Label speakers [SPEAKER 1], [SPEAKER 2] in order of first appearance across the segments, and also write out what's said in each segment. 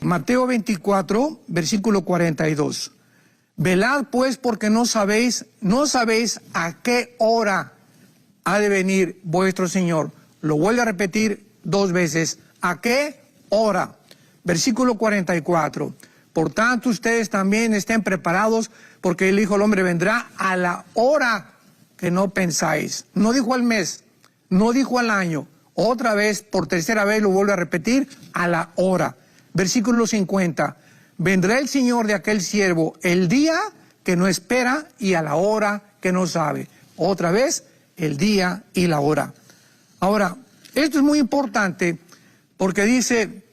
[SPEAKER 1] Mateo 24, versículo 42. Velad pues porque no sabéis a qué hora ha de venir vuestro Señor. Lo vuelvo a repetir 2 veces. ¿A qué hora? Versículo 44. Por tanto, ustedes también estén preparados, porque el Hijo del Hombre vendrá a la hora que no pensáis. No dijo al mes, no dijo al año. Otra vez, por tercera vez, lo vuelvo a repetir, a la hora. Versículo 50. Vendrá el Señor de aquel siervo el día que no espera y a la hora que no sabe. Otra vez, el día y la hora. Ahora, esto es muy importante porque dice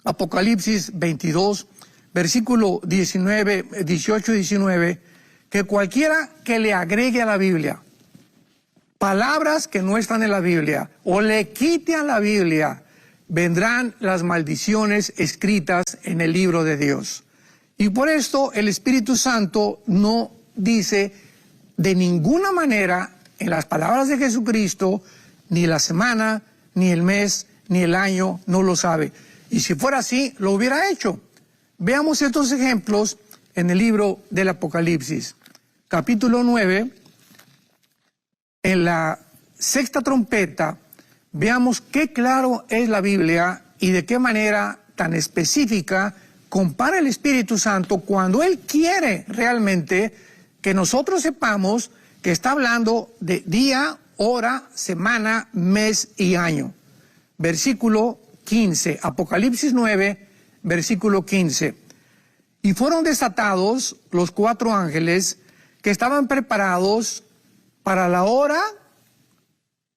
[SPEAKER 1] Apocalipsis 22, versículo 18 y 19, que cualquiera que le agregue a la Biblia palabras que no están en la Biblia o le quite a la Biblia, vendrán las maldiciones escritas en el libro de Dios. Y por esto el Espíritu Santo no dice de ninguna manera en las palabras de Jesucristo, ni la semana, ni el mes, ni el año, no lo sabe. Y si fuera así, lo hubiera hecho. Veamos estos ejemplos en el libro del Apocalipsis. Capítulo 9, en la 6ª trompeta, veamos qué claro es la Biblia y de qué manera tan específica compara el Espíritu Santo cuando Él quiere realmente que nosotros sepamos que está hablando de día, hora, semana, mes y año. Versículo 15, Apocalipsis 9, versículo 15. Y fueron desatados los 4 ángeles que estaban preparados para la hora,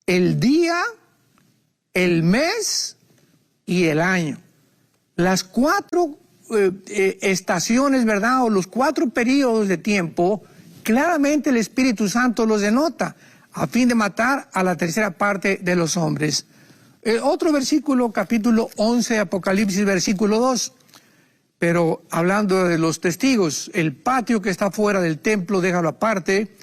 [SPEAKER 1] el día, el mes y el año. Las 4 estaciones, ¿verdad? O los 4 periodos de tiempo, claramente el Espíritu Santo los denota, a fin de matar a la tercera parte de los hombres. Otro versículo, capítulo 11, Apocalipsis, versículo 2. Pero hablando de los testigos, el patio que está fuera del templo, déjalo aparte,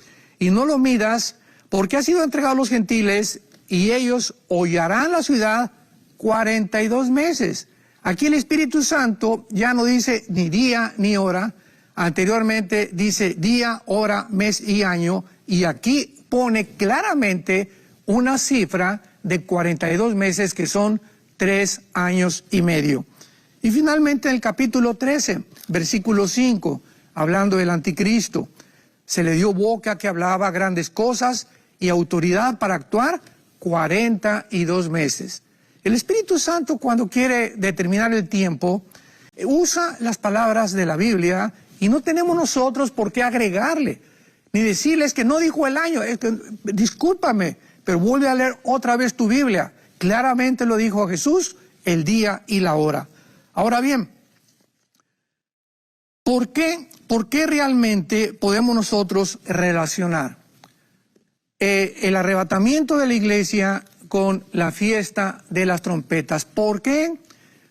[SPEAKER 1] y no lo midas, porque ha sido entregado a los gentiles, y ellos hollarán la ciudad 42 meses. Aquí el Espíritu Santo ya no dice ni día ni hora, anteriormente dice día, hora, mes y año, y aquí pone claramente una cifra de 42 meses que son 3 años y medio. Y finalmente en el capítulo 13, versículo 5, hablando del anticristo, se le dio boca que hablaba grandes cosas y autoridad para actuar 42 meses. El Espíritu Santo, cuando quiere determinar el tiempo, usa las palabras de la Biblia y no tenemos nosotros por qué agregarle, ni decirles que no dijo el año. Discúlpame, pero vuelve a leer otra vez tu Biblia. Claramente lo dijo Jesús, el día y la hora. Ahora bien, ¿por qué realmente podemos nosotros relacionar el arrebatamiento de la iglesia con la fiesta de las trompetas? ¿Por qué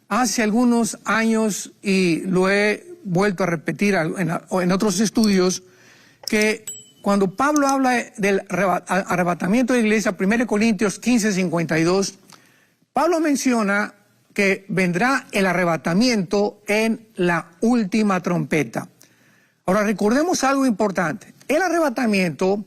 [SPEAKER 1] hace algunos años, y lo he vuelto a repetir en otros estudios, que cuando Pablo habla del arrebatamiento de la iglesia, 1 Corintios 15, 52, Pablo menciona que vendrá el arrebatamiento en la última trompeta. Ahora recordemos algo importante. El arrebatamiento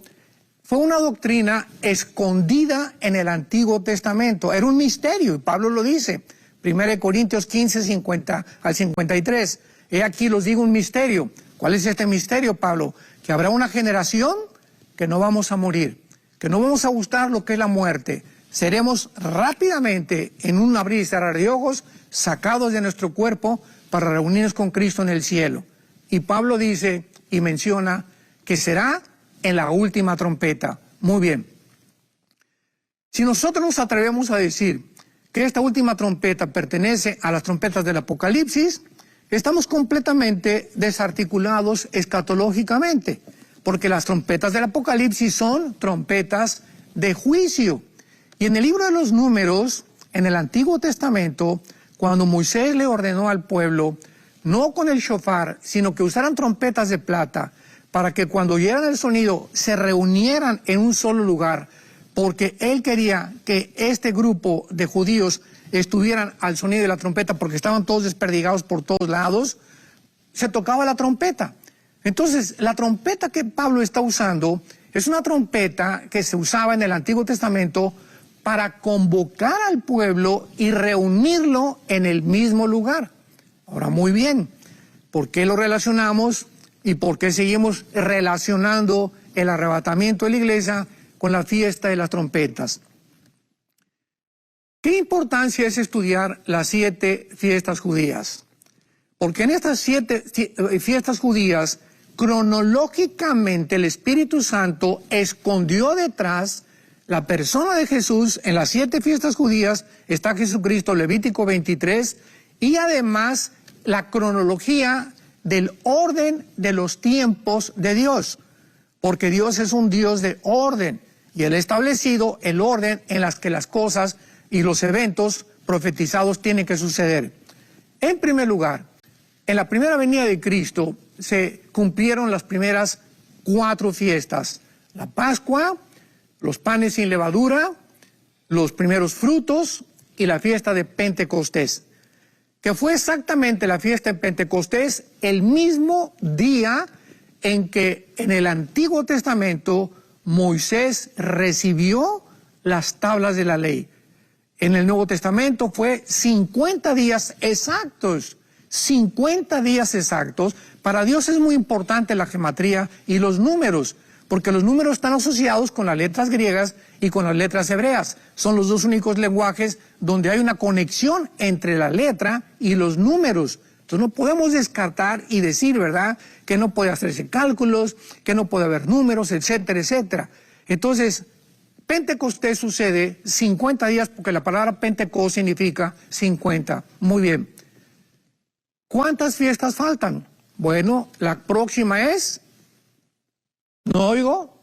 [SPEAKER 1] fue una doctrina escondida en el Antiguo Testamento. Era un misterio, y Pablo lo dice. 1 Corintios 15, 50 al 53. He aquí los digo un misterio. ¿Cuál es este misterio, Pablo? Que habrá una generación que no vamos a morir, que no vamos a gustar lo que es la muerte. Seremos rápidamente, en un abrir y cerrar de ojos, sacados de nuestro cuerpo para reunirnos con Cristo en el cielo. Y Pablo dice y menciona que será en la última trompeta. Muy bien. Si nosotros nos atrevemos a decir que esta última trompeta pertenece a las trompetas del Apocalipsis, estamos completamente desarticulados escatológicamente, porque las trompetas del Apocalipsis son trompetas de juicio. Y en el libro de los Números, en el Antiguo Testamento, cuando Moisés le ordenó al pueblo, no con el shofar, sino que usaran trompetas de plata, para que cuando oyeran el sonido se reunieran en un solo lugar, porque él quería que este grupo de judíos estuvieran al sonido de la trompeta porque estaban todos desperdigados por todos lados, se tocaba la trompeta. Entonces, la trompeta que Pablo está usando es una trompeta que se usaba en el Antiguo Testamento para convocar al pueblo y reunirlo en el mismo lugar. Ahora, muy bien, ¿por qué lo relacionamos y por qué seguimos relacionando el arrebatamiento de la iglesia con la fiesta de las trompetas? ¿Qué importancia es estudiar las 7 fiestas judías? Porque en estas 7 fiestas judías, cronológicamente el Espíritu Santo escondió detrás la persona de Jesús. En las 7 fiestas judías está Jesucristo, Levítico 23, y además la cronología del orden de los tiempos de Dios, porque Dios es un Dios de orden, y Él ha establecido el orden en las que las cosas y los eventos profetizados tienen que suceder. En primer lugar, en la primera venida de Cristo se cumplieron las primeras 4 fiestas: la Pascua, los panes sin levadura, los primeros frutos y la fiesta de Pentecostés, que fue exactamente la fiesta de Pentecostés el mismo día en que en el Antiguo Testamento Moisés recibió las tablas de la ley. En el Nuevo Testamento fue 50 días exactos. 50 días exactos. Para Dios es muy importante la gematría y los números, porque los números están asociados con las letras griegas y con las letras hebreas. Son los 2 únicos lenguajes donde hay una conexión entre la letra y los números. Entonces no podemos descartar y decir, ¿verdad?, que no puede hacerse cálculos, que no puede haber números, etcétera, etcétera. Entonces, Pentecostés sucede 50 días, porque la palabra Pentecostés significa 50. Muy bien. ¿Cuántas fiestas faltan? Bueno, la próxima es, ¿no oigo?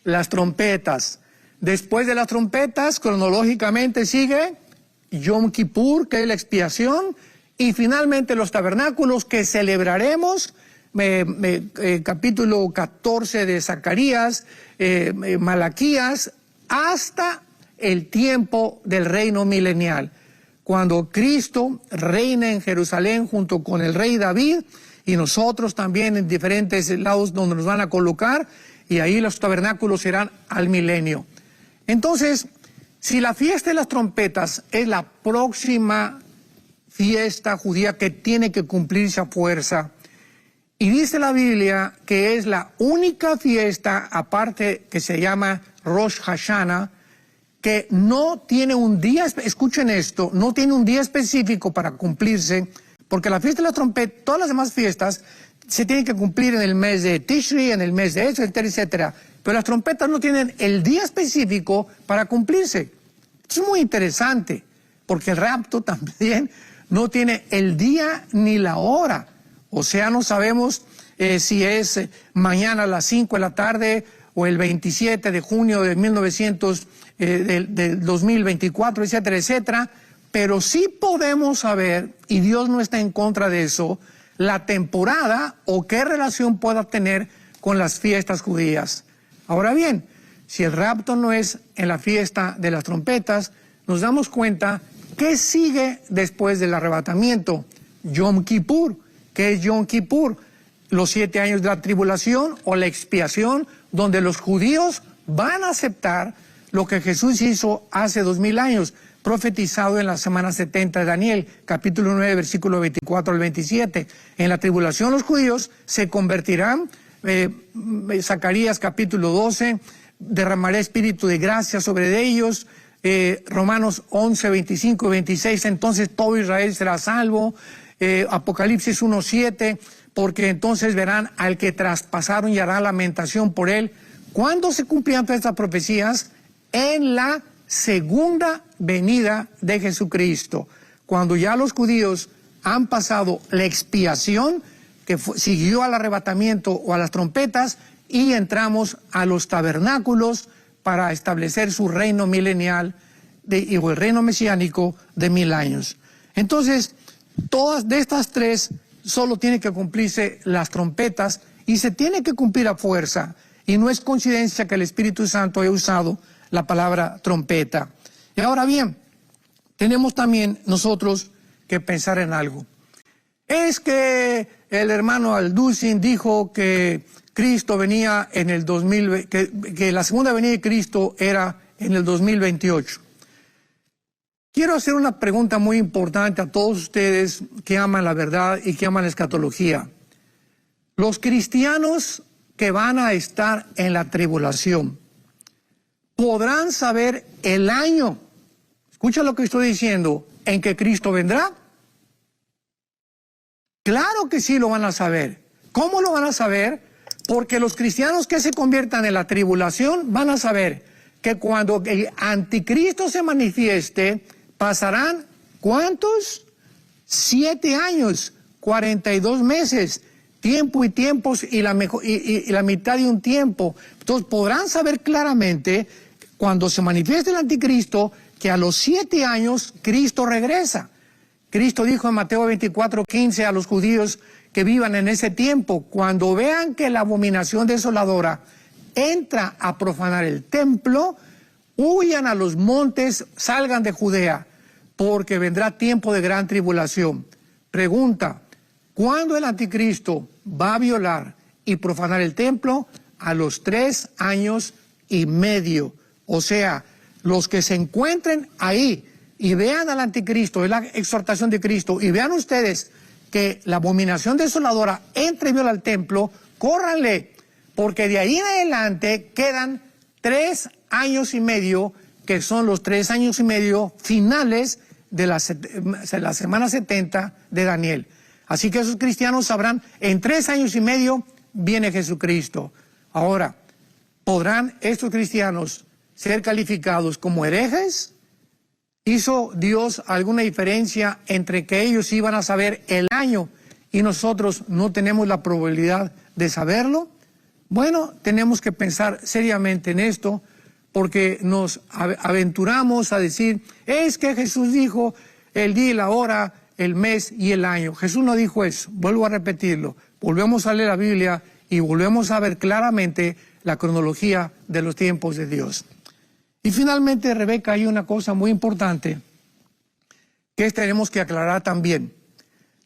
[SPEAKER 1] Las trompetas. Después de las trompetas, cronológicamente sigue Yom Kippur, que es la expiación, y finalmente los tabernáculos que celebraremos, capítulo 14 de Zacarías, Malaquías, hasta el tiempo del reino milenial, cuando Cristo reina en Jerusalén junto con el rey David, y nosotros también en diferentes lados donde nos van a colocar, y ahí los tabernáculos serán al milenio. Entonces, si la fiesta de las trompetas es la próxima fiesta judía que tiene que cumplirse a fuerza, y dice la Biblia que es la única fiesta, aparte que se llama Rosh Hashanah, que no tiene un día, escuchen esto, no tiene un día específico para cumplirse, porque la fiesta de la trompeta, todas las demás fiestas, se tienen que cumplir en el mes de Tishri, en el mes de eso, etcétera, etcétera. Pero las trompetas no tienen el día específico para cumplirse. Es muy interesante, porque el rapto también no tiene el día ni la hora. O sea, no sabemos si es mañana a las 5 de la tarde o el 27 de junio de 2024, etcétera, etcétera. Pero sí podemos saber, y Dios no está en contra de eso, la temporada o qué relación pueda tener con las fiestas judías. Ahora bien, si el rapto no es en la fiesta de las trompetas, nos damos cuenta que sigue después del arrebatamiento. Yom Kippur. ¿Qué es Yom Kippur? Los 7 años de la tribulación o la expiación, donde los judíos van a aceptar lo que Jesús hizo hace 2000 años, profetizado en la semana 70 de Daniel, capítulo 9, versículo 24 al 27. En la tribulación los judíos se convertirán, Zacarías capítulo 12, derramaré espíritu de gracia sobre ellos, Romanos 11, 25 y 26, entonces todo Israel será salvo, Apocalipsis 1, 7, porque entonces verán al que traspasaron y hará lamentación por él. ¿Cuándo se cumplían todas estas profecías? En la segunda venida de Jesucristo, cuando ya los judíos han pasado la expiación que siguió al arrebatamiento o a las trompetas, y entramos a los tabernáculos para establecer su reino milenial o el reino mesiánico de 1000 años. Entonces, todas de estas 3 solo tienen que cumplirse las trompetas, y se tiene que cumplir a fuerza, y no es coincidencia que el Espíritu Santo haya usado la palabra trompeta. Y ahora bien, tenemos también nosotros que pensar en algo. Es que el hermano Alducin dijo que Cristo venía en el 2000, que la segunda venida de Cristo era en el 2028. Quiero hacer una pregunta muy importante a todos ustedes que aman la verdad y que aman la escatología. Los cristianos que van a estar en la tribulación, ¿podrán saber el año, escucha lo que estoy diciendo, en que Cristo vendrá? Claro que sí lo van a saber. ¿Cómo lo van a saber? Porque los cristianos que se conviertan en la tribulación van a saber que cuando el anticristo se manifieste, pasarán, ¿cuántos? 7 años, 42 meses, tiempo y tiempos y la mitad de un tiempo. Entonces podrán saber claramente, cuando se manifieste el anticristo, que a los 7 años Cristo regresa. Cristo dijo en Mateo 24:15 a los judíos que vivan en ese tiempo, cuando vean que la abominación desoladora entra a profanar el templo, huyan a los montes, salgan de Judea, porque vendrá tiempo de gran tribulación. Pregunta, ¿cuándo el anticristo va a violar y profanar el templo? A los 3 años y medio. O sea, los que se encuentren ahí y vean al anticristo, es la exhortación de Cristo, y vean ustedes que la abominación desoladora entre y viola el templo, córranle, porque de ahí en adelante quedan 3 años y medio, que son los 3 años y medio finales de la semana 70 de Daniel. Así que esos cristianos sabrán, en 3 años y medio viene Jesucristo. Ahora, ¿podrán estos cristianos ser calificados como herejes? ¿Hizo Dios alguna diferencia entre que ellos iban a saber el año y nosotros no tenemos la probabilidad de saberlo? Bueno, tenemos que pensar seriamente en esto, porque nos aventuramos a decir, es que Jesús dijo el día y la hora, el mes y el año. Jesús no dijo eso, vuelvo a repetirlo. Volvemos a leer la Biblia y volvemos a ver claramente la cronología de los tiempos de Dios. Y finalmente, Rebeca, hay una cosa muy importante que tenemos que aclarar también.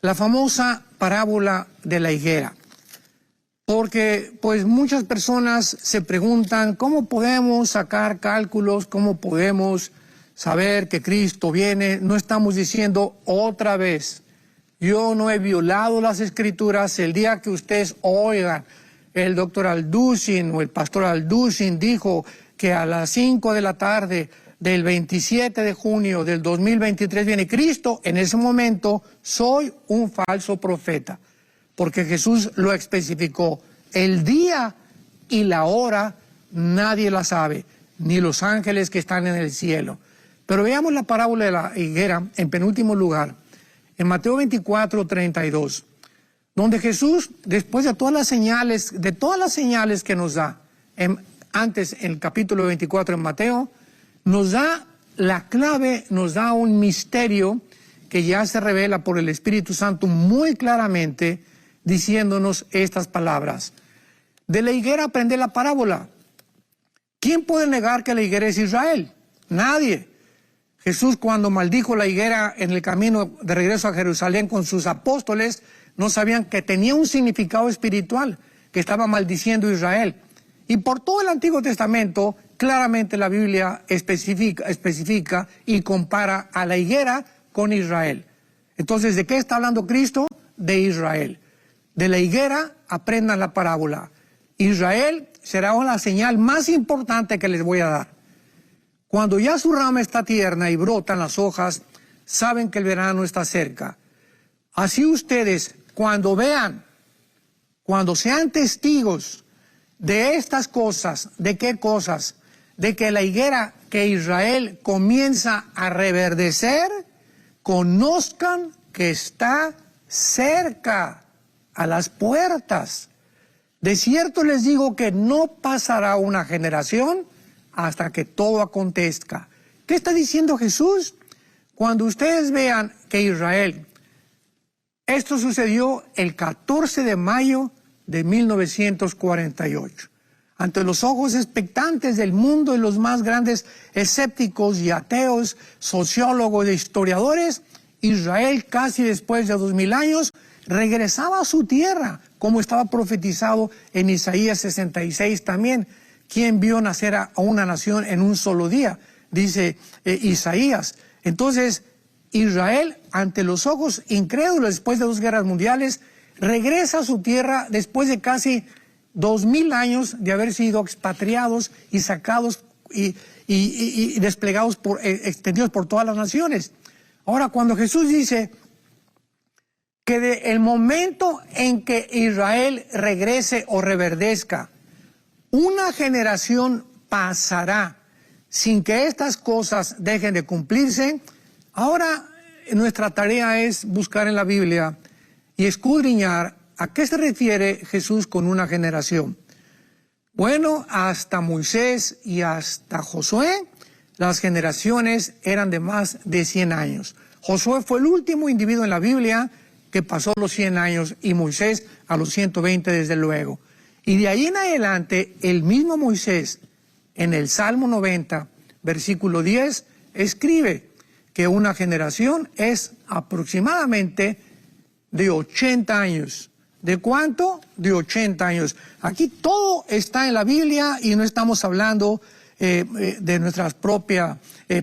[SPEAKER 1] La famosa parábola de la higuera. Porque pues muchas personas se preguntan cómo podemos sacar cálculos, cómo podemos saber que Cristo viene. No estamos diciendo otra vez, yo no he violado las Escrituras. El día que ustedes oigan el doctor Alducin o el pastor Alducin dijo que a las 5 de la tarde del 27 de junio del 2023 viene Cristo, en ese momento soy un falso profeta. Porque Jesús lo especificó. El día y la hora nadie la sabe, ni los ángeles que están en el cielo. Pero veamos la parábola de la higuera en penúltimo lugar, en Mateo 24:32, donde Jesús, después de todas las señales que nos da, antes en el capítulo 24 en Mateo, nos da la clave, nos da un misterio que ya se revela por el Espíritu Santo muy claramente, diciéndonos estas palabras. De la higuera aprende la parábola. ¿Quién puede negar que la higuera es Israel? Nadie. Jesús, cuando maldijo la higuera en el camino de regreso a Jerusalén con sus apóstoles, no sabían que tenía un significado espiritual, que estaba maldiciendo a Israel. Y por todo el Antiguo Testamento, claramente la Biblia especifica y compara a la higuera con Israel. Entonces, ¿de qué está hablando Cristo? De Israel. De la higuera aprendan la parábola. Israel será la señal más importante que les voy a dar. Cuando ya su rama está tierna y brotan las hojas, saben que el verano está cerca. Así ustedes, cuando vean, cuando sean testigos de estas cosas, ¿de qué cosas? De que la higuera, que Israel comienza a reverdecer, conozcan que está cerca, a las puertas. De cierto les digo que no pasará una generación hasta que todo acontezca. ¿Qué está diciendo Jesús? Cuando ustedes vean que Israel, esto sucedió el 14 de mayo de 1948. ante los ojos expectantes del mundo y los más grandes escépticos y ateos, sociólogos e historiadores, Israel, casi después de 2000 años, regresaba a su tierra, como estaba profetizado en Isaías 66 también. ¿Quién vio nacer a una nación en un solo día? Dice Isaías. Entonces, Israel, ante los ojos incrédulos después de 2 guerras mundiales, regresa a su tierra después de casi 2000 años de haber sido expatriados y sacados y desplegados, extendidos por todas las naciones. Ahora, cuando Jesús dice que el momento en que Israel regrese o reverdezca, una generación pasará sin que estas cosas dejen de cumplirse, ahora nuestra tarea es buscar en la Biblia y escudriñar a qué se refiere Jesús con una generación. Bueno, hasta Moisés y hasta Josué, las generaciones eran de más de 100 años. Josué fue el último individuo en la Biblia que pasó los 100 años y Moisés a los 120 desde luego. Y de ahí en adelante, el mismo Moisés, en el Salmo 90, versículo 10, escribe que una generación es aproximadamente de 80 años. ¿De cuánto? De 80 años. Aquí todo está en la Biblia y no estamos hablando de nuestras propias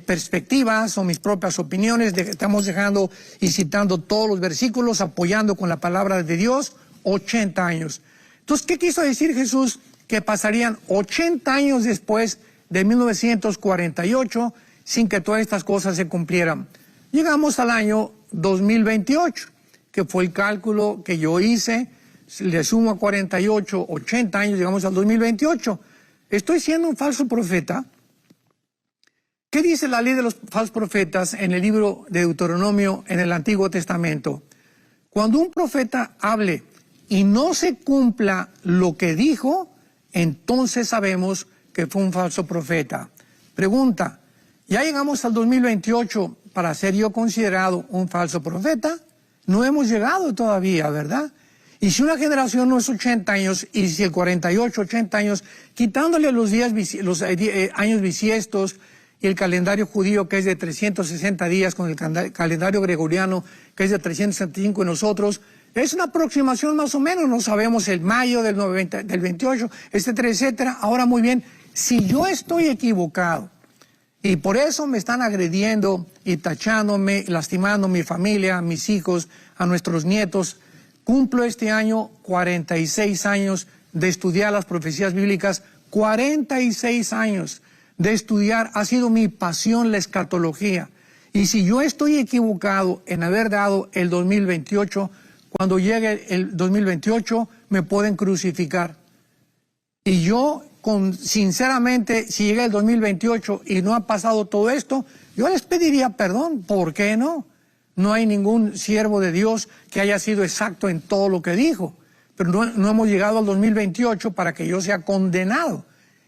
[SPEAKER 1] perspectivas o mis propias opiniones. Estamos dejando y citando todos los versículos, apoyando con la palabra de Dios, 80 años. Entonces, ¿qué quiso decir Jesús? Que pasarían 80 años después de 1948 sin que todas estas cosas se cumplieran. Llegamos al año 2028, que fue el cálculo que yo hice, le sumo a 48, 80 años, llegamos al 2028. ¿Estoy siendo un falso profeta? ¿Qué dice la ley de los falsos profetas en el libro de Deuteronomio en el Antiguo Testamento? Cuando un profeta hable y no se cumpla lo que dijo, entonces sabemos que fue un falso profeta. Pregunta, ¿ya llegamos al 2028 para ser yo considerado un falso profeta? No hemos llegado todavía, ¿verdad? Y si una generación no es 80 años, y si el 48, 80 años, quitándole los años bisiestos y el calendario judío que es de 360 días con el calendario gregoriano que es de 365 en nosotros, es una aproximación más o menos, no sabemos el mayo del 28, etcétera, etcétera. Ahora muy bien, si yo estoy equivocado y por eso me están agrediendo y tachándome, lastimando a mi familia, a mis hijos, a nuestros nietos, cumplo este año 46 años de estudiar las profecías bíblicas, 46 años de estudiar, ha sido mi pasión la escatología. Y si yo estoy equivocado en haber dado el 2028, cuando llegue el 2028 me pueden crucificar. Y yo, sinceramente, si llega el 2028 y no ha pasado todo esto, yo les pediría perdón. ¿Por qué no? No hay ningún siervo de Dios que haya sido exacto en todo lo que dijo. Pero no hemos llegado al 2028 para que yo sea condenado.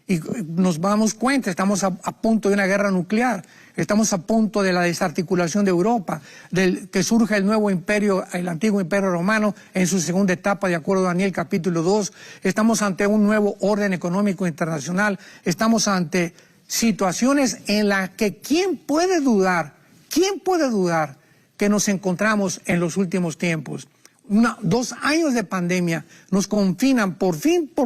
[SPEAKER 1] Y nos damos cuenta, estamos a punto de una guerra nuclear, estamos a punto de la desarticulación de Europa, que surja el nuevo imperio, el antiguo imperio romano en su segunda etapa, de acuerdo a Daniel capítulo 2, estamos ante un nuevo orden económico internacional, estamos ante situaciones en las que ¿quién puede dudar que nos encontramos en los últimos tiempos? 2 años de pandemia nos confinan, por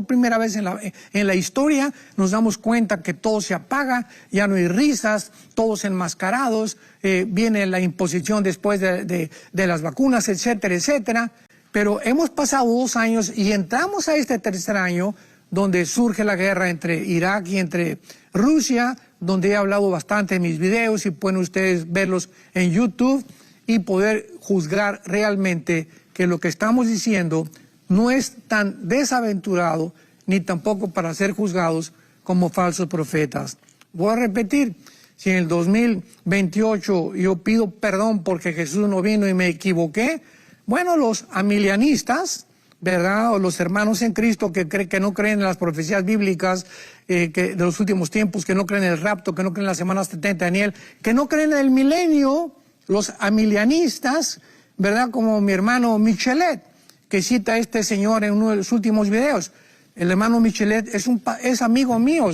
[SPEAKER 1] primera vez en la historia, nos damos cuenta que todo se apaga, ya no hay risas, todos enmascarados, viene la imposición después de las vacunas, etcétera, etcétera. Pero hemos pasado 2 años y entramos a este tercer año donde surge la guerra entre Irak y entre Rusia, donde he hablado bastante en mis videos y pueden ustedes verlos en YouTube y poder juzgar realmente que lo que estamos diciendo no es tan desaventurado ni tampoco para ser juzgados como falsos profetas. Voy a repetir, si en el 2028 yo pido perdón porque Jesús no vino y me equivoqué, bueno, los amilianistas, ¿verdad? O los hermanos en Cristo que no creen en las profecías bíblicas de los últimos tiempos, que no creen en el rapto, que no creen en la semana 70 de Daniel, que no creen en el milenio, los amilianistas, ¿verdad? Como mi hermano Michelet, que cita a este señor en uno de los últimos videos. El hermano Michelet es amigo mío,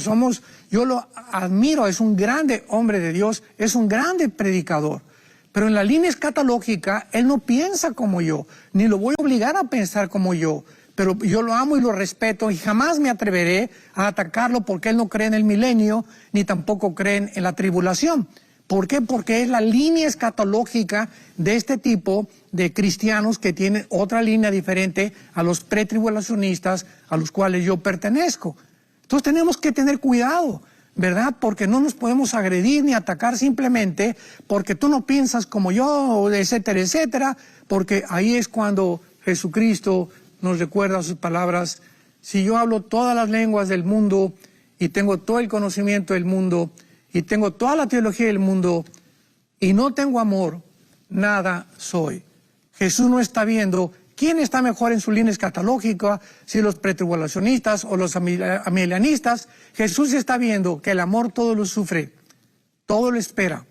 [SPEAKER 1] yo lo admiro, es un grande hombre de Dios, es un grande predicador. Pero en la línea escatológica, él no piensa como yo, ni lo voy a obligar a pensar como yo. Pero yo lo amo y lo respeto y jamás me atreveré a atacarlo porque él no cree en el milenio, ni tampoco cree en la tribulación. ¿Por qué? Porque es la línea escatológica de este tipo de cristianos que tienen otra línea diferente a los pretribulacionistas a los cuales yo pertenezco. Entonces tenemos que tener cuidado, ¿verdad? Porque no nos podemos agredir ni atacar simplemente porque tú no piensas como yo, etcétera, etcétera, porque ahí es cuando Jesucristo nos recuerda sus palabras: si yo hablo todas las lenguas del mundo y tengo todo el conocimiento del mundo y tengo toda la teología del mundo y no tengo amor, nada soy. Jesús no está viendo quién está mejor en su línea escatológica, si los pretribulacionistas o los amilianistas. Jesús está viendo que el amor todo lo sufre, todo lo espera,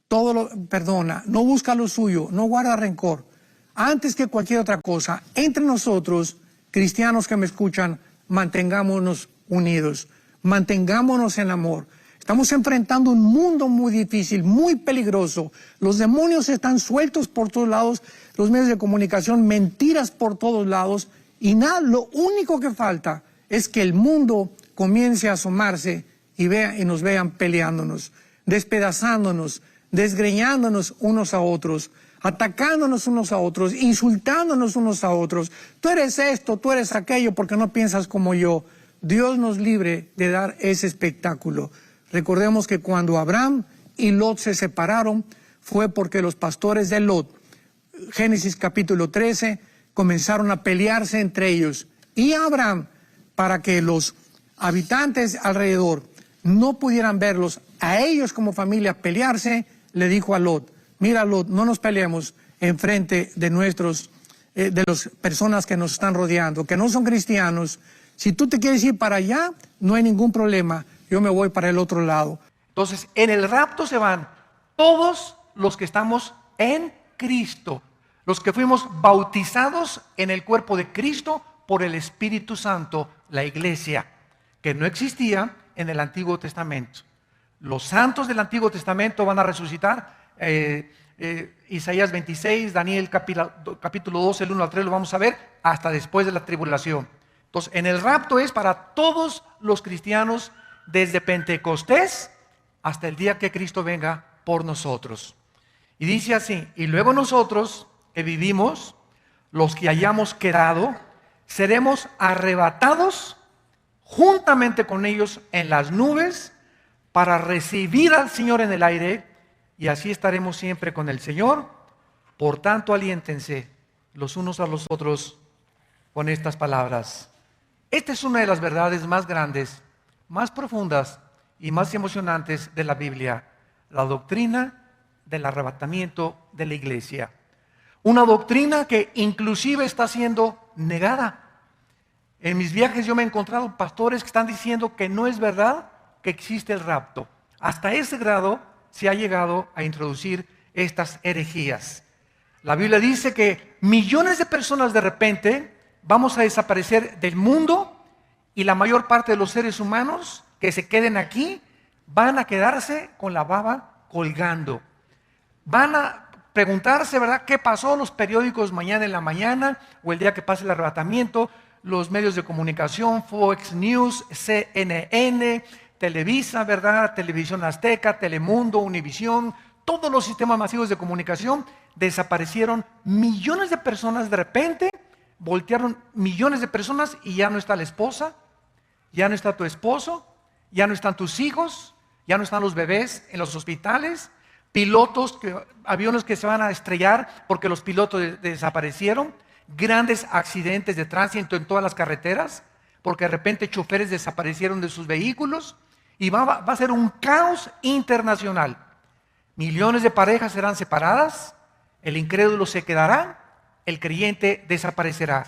[SPEAKER 1] todo lo perdona, no busca lo suyo, no guarda rencor. Antes que cualquier otra cosa, entre nosotros, cristianos que me escuchan, mantengámonos unidos, mantengámonos en amor. Estamos enfrentando un mundo muy difícil, muy peligroso. Los demonios están sueltos por todos lados, los medios de comunicación, mentiras por todos lados. Y nada, lo único que falta es que el mundo comience a asomarse y nos vean peleándonos, despedazándonos, desgreñándonos unos a otros, atacándonos unos a otros, insultándonos unos a otros. Tú eres esto, tú eres aquello porque no piensas como yo. Dios nos libre de dar ese espectáculo. Recordemos que cuando Abraham y Lot se separaron fue porque los pastores de Lot, Génesis capítulo 13, comenzaron a pelearse entre ellos. Y Abraham, para que los habitantes alrededor no pudieran verlos a ellos como familia pelearse, le dijo a Lot: mira, Lot, no nos peleemos en frente de de las personas que nos están rodeando, que no son cristianos. Si tú te quieres ir para allá, no hay ningún problema. Yo me voy para el otro lado.
[SPEAKER 2] Entonces, en el rapto se van todos los que estamos en Cristo, los que fuimos bautizados en el cuerpo de Cristo por el Espíritu Santo, la iglesia, que no existía en el Antiguo Testamento. Los santos del Antiguo Testamento van a resucitar. Isaías 26, Daniel capítulo 12, el 1 al 3 lo vamos a ver hasta después de la tribulación. Entonces, en el rapto es para todos los cristianos desde Pentecostés hasta el día que Cristo venga por nosotros. Y dice así: y luego nosotros que vivimos, los que hayamos quedado, seremos arrebatados juntamente con ellos en las nubes para recibir al Señor en el aire, y así estaremos siempre con el Señor. Por tanto, aliéntense los unos a los otros con estas palabras. Esta es una de las verdades más grandes, más profundas y más emocionantes de la Biblia: la doctrina del arrebatamiento de la iglesia. Una doctrina que inclusive está siendo negada. En mis viajes yo me he encontrado pastores que están diciendo que no es verdad que existe el rapto. Hasta ese grado se ha llegado a introducir estas herejías. La Biblia dice que millones de personas de repente vamos a desaparecer del mundo, y la mayor parte de los seres humanos que se queden aquí van a quedarse con la baba colgando. Van a preguntarse, ¿verdad?, qué pasó. Los periódicos mañana en la mañana o el día que pase el arrebatamiento, los medios de comunicación, Fox News, CNN, Televisa, ¿verdad?, Televisión Azteca, Telemundo, Univisión, todos los sistemas masivos de comunicación. Desaparecieron millones de personas de repente, voltearon millones de personas y ya no está la esposa, ya no está tu esposo, ya no están tus hijos, ya no están los bebés en los hospitales, aviones que se van a estrellar porque los pilotos desaparecieron, grandes accidentes de tránsito en todas las carreteras porque de repente choferes desaparecieron de sus vehículos, y va a ser un caos internacional. Millones de parejas serán separadas, el incrédulo se quedará, el creyente desaparecerá.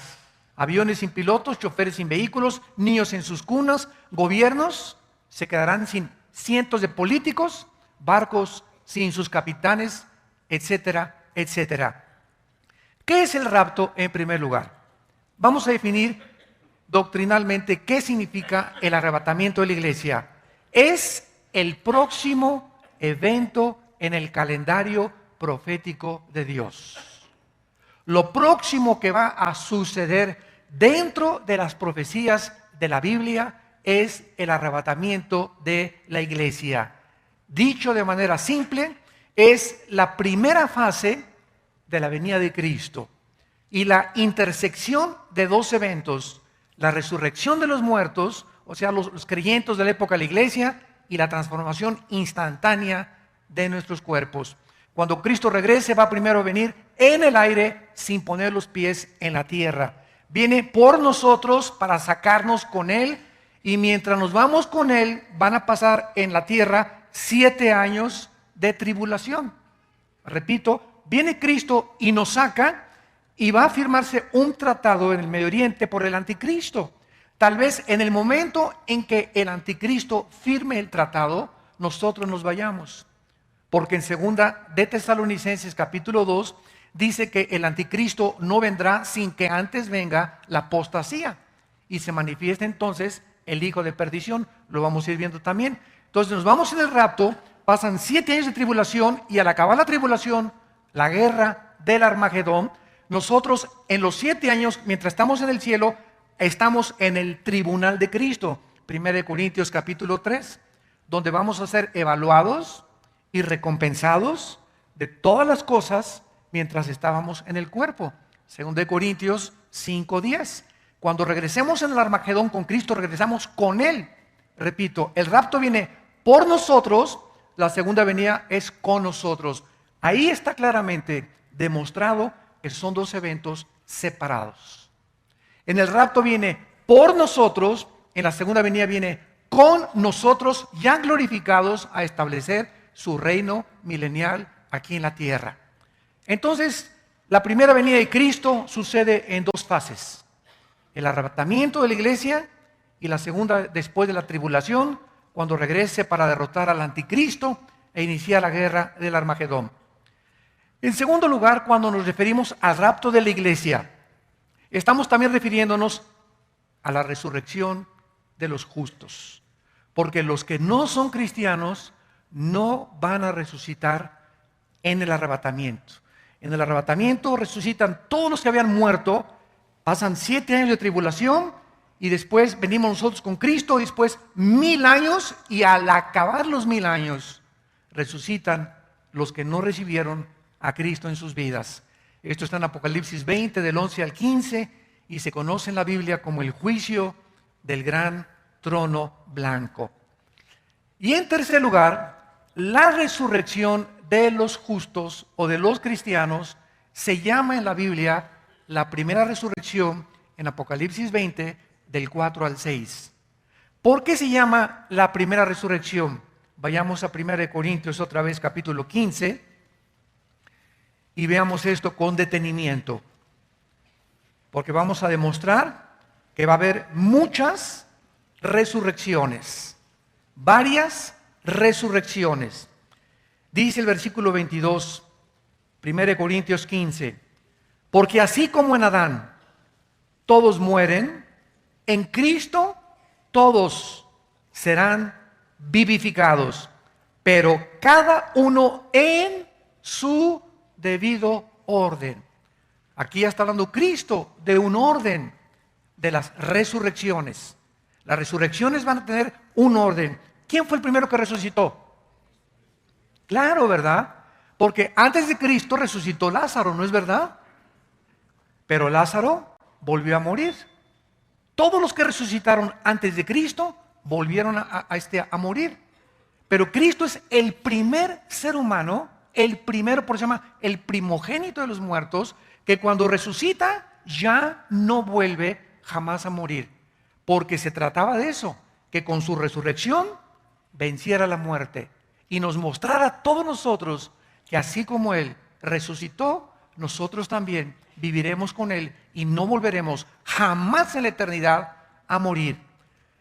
[SPEAKER 2] Aviones sin pilotos, choferes sin vehículos, niños en sus cunas, gobiernos se quedarán sin cientos de políticos, barcos sin sus capitanes, etcétera, etcétera. ¿Qué es el rapto en primer lugar? Vamos a definir doctrinalmente qué significa el arrebatamiento de la iglesia. Es el próximo evento en el calendario profético de Dios. Lo próximo que va a suceder dentro de las profecías de la Biblia es el arrebatamiento de la iglesia. Dicho de manera simple, es la primera fase de la venida de Cristo y la intersección de dos eventos: la resurrección de los muertos, o sea, los creyentes de la época de la iglesia, y la transformación instantánea de nuestros cuerpos. Cuando Cristo regrese, va primero a venir en el aire sin poner los pies en la tierra. Viene por nosotros para sacarnos con Él, y mientras nos vamos con Él, van a pasar en la tierra 7 años de tribulación. Repito, viene Cristo y nos saca, y va a firmarse un tratado en el Medio Oriente por el anticristo. Tal vez en el momento en que el anticristo firme el tratado, nosotros nos vayamos. Porque en 2 de Tesalonicenses capítulo 2 dice que el anticristo no vendrá sin que antes venga la apostasía y se manifieste entonces el hijo de perdición. Lo vamos a ir viendo también. Entonces nos vamos en el rapto, pasan 7 años de tribulación, y al acabar la tribulación, la guerra del Armagedón, nosotros en los 7 años, mientras estamos en el cielo, estamos en el tribunal de Cristo. 1 Corintios capítulo 3, donde vamos a ser evaluados y recompensados de todas las cosas mientras estábamos en el cuerpo. 2 Corintios 5:10. Cuando regresemos en el Armagedón con Cristo, regresamos con Él. Repito, el rapto viene por nosotros, la segunda venida es con nosotros. Ahí está claramente demostrado que son dos eventos separados. En el rapto viene por nosotros, en la segunda venida viene con nosotros, ya glorificados, a establecer su reino milenial aquí en la tierra. Entonces, la primera venida de Cristo sucede en dos fases: el arrebatamiento de la iglesia, y la segunda después de la tribulación, cuando regrese para derrotar al anticristo e iniciar la guerra del Armagedón. En segundo lugar, cuando nos referimos al rapto de la iglesia, estamos también refiriéndonos a la resurrección de los justos, porque los que no son cristianos no van a resucitar en el arrebatamiento. En el arrebatamiento resucitan todos los que habían muerto, pasan 7 años de tribulación, y después venimos nosotros con Cristo, y después 1000 años, y al acabar los 1000 años resucitan los que no recibieron a Cristo en sus vidas. Esto está en Apocalipsis 20, del 11 al 15, y se conoce en la Biblia como el juicio del gran trono blanco. Y en tercer lugar, la resurrección de los justos o de los cristianos se llama en la Biblia la primera resurrección, en Apocalipsis 20, del 4 al 6. ¿Por qué se llama la primera resurrección? Vayamos a 1 Corintios otra vez, capítulo 15, y veamos esto con detenimiento, porque vamos a demostrar que va a haber muchas resurrecciones, varias resurrecciones. Dice el versículo 22, 1 Corintios 15, porque así como en Adán todos mueren, en Cristo todos serán vivificados, pero cada uno en su debido orden. Aquí está hablando Cristo de un orden de las resurrecciones. Las resurrecciones van a tener un orden. ¿Quién fue el primero que resucitó? Claro, ¿verdad? Porque antes de Cristo resucitó Lázaro, ¿no es verdad? Pero Lázaro volvió a morir. Todos los que resucitaron antes de Cristo volvieron a morir. Pero Cristo es el primer ser humano, el primero, por eso se llama el primogénito de los muertos, que cuando resucita ya no vuelve jamás a morir. Porque se trataba de eso, que con su resurrección venciera la muerte y nos mostrara a todos nosotros que así como Él resucitó, nosotros también viviremos con Él y no volveremos jamás en la eternidad a morir.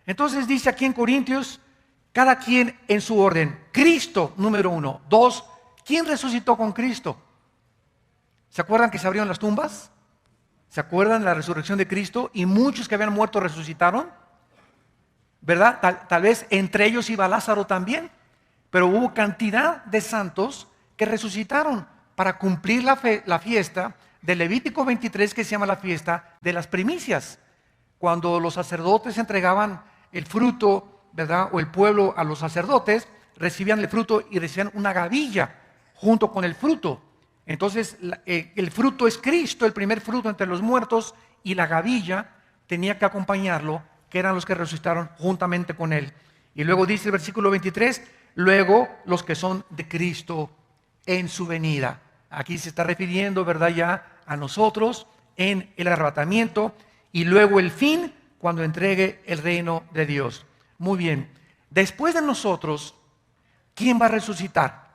[SPEAKER 2] Entonces dice aquí en Corintios, cada quien en su orden. Cristo, número 1. 2, ¿quién resucitó con Cristo? ¿Se acuerdan que se abrieron las tumbas? ¿Se acuerdan de la resurrección de Cristo? Y muchos que habían muerto resucitaron, ¿verdad? Tal vez entre ellos iba Lázaro también, pero hubo cantidad de santos que resucitaron para cumplir la fiesta de Levítico 23, que se llama la fiesta de las primicias. Cuando los sacerdotes entregaban el fruto, ¿verdad? O el pueblo a los sacerdotes, recibían el fruto y recibían una gavilla junto con el fruto. Entonces el fruto es Cristo, el primer fruto entre los muertos, y la gavilla tenía que acompañarlo, que eran los que resucitaron juntamente con él. Y luego dice el versículo 23, luego los que son de Cristo en su venida. Aquí se está refiriendo, ¿verdad?, ya a nosotros en el arrebatamiento, y luego el fin, cuando entregue el reino de Dios. Muy bien, después de nosotros, ¿quién va a resucitar?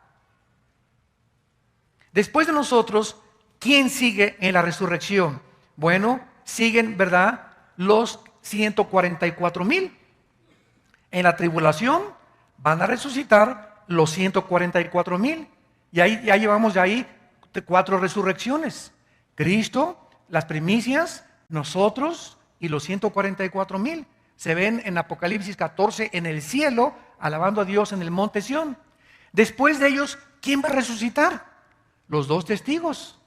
[SPEAKER 2] Después de nosotros, ¿quién sigue en la resurrección? Bueno, siguen, ¿verdad?, los 144,000. En la tribulación van a resucitar los 144,000. Y ahí ya llevamos de ahí 4 resurrecciones. Cristo, las primicias, nosotros y los 144,000. Se ven en Apocalipsis 14 en el cielo, alabando a Dios en el monte Sión. Después de ellos, ¿quién va a resucitar? Los 2 testigos.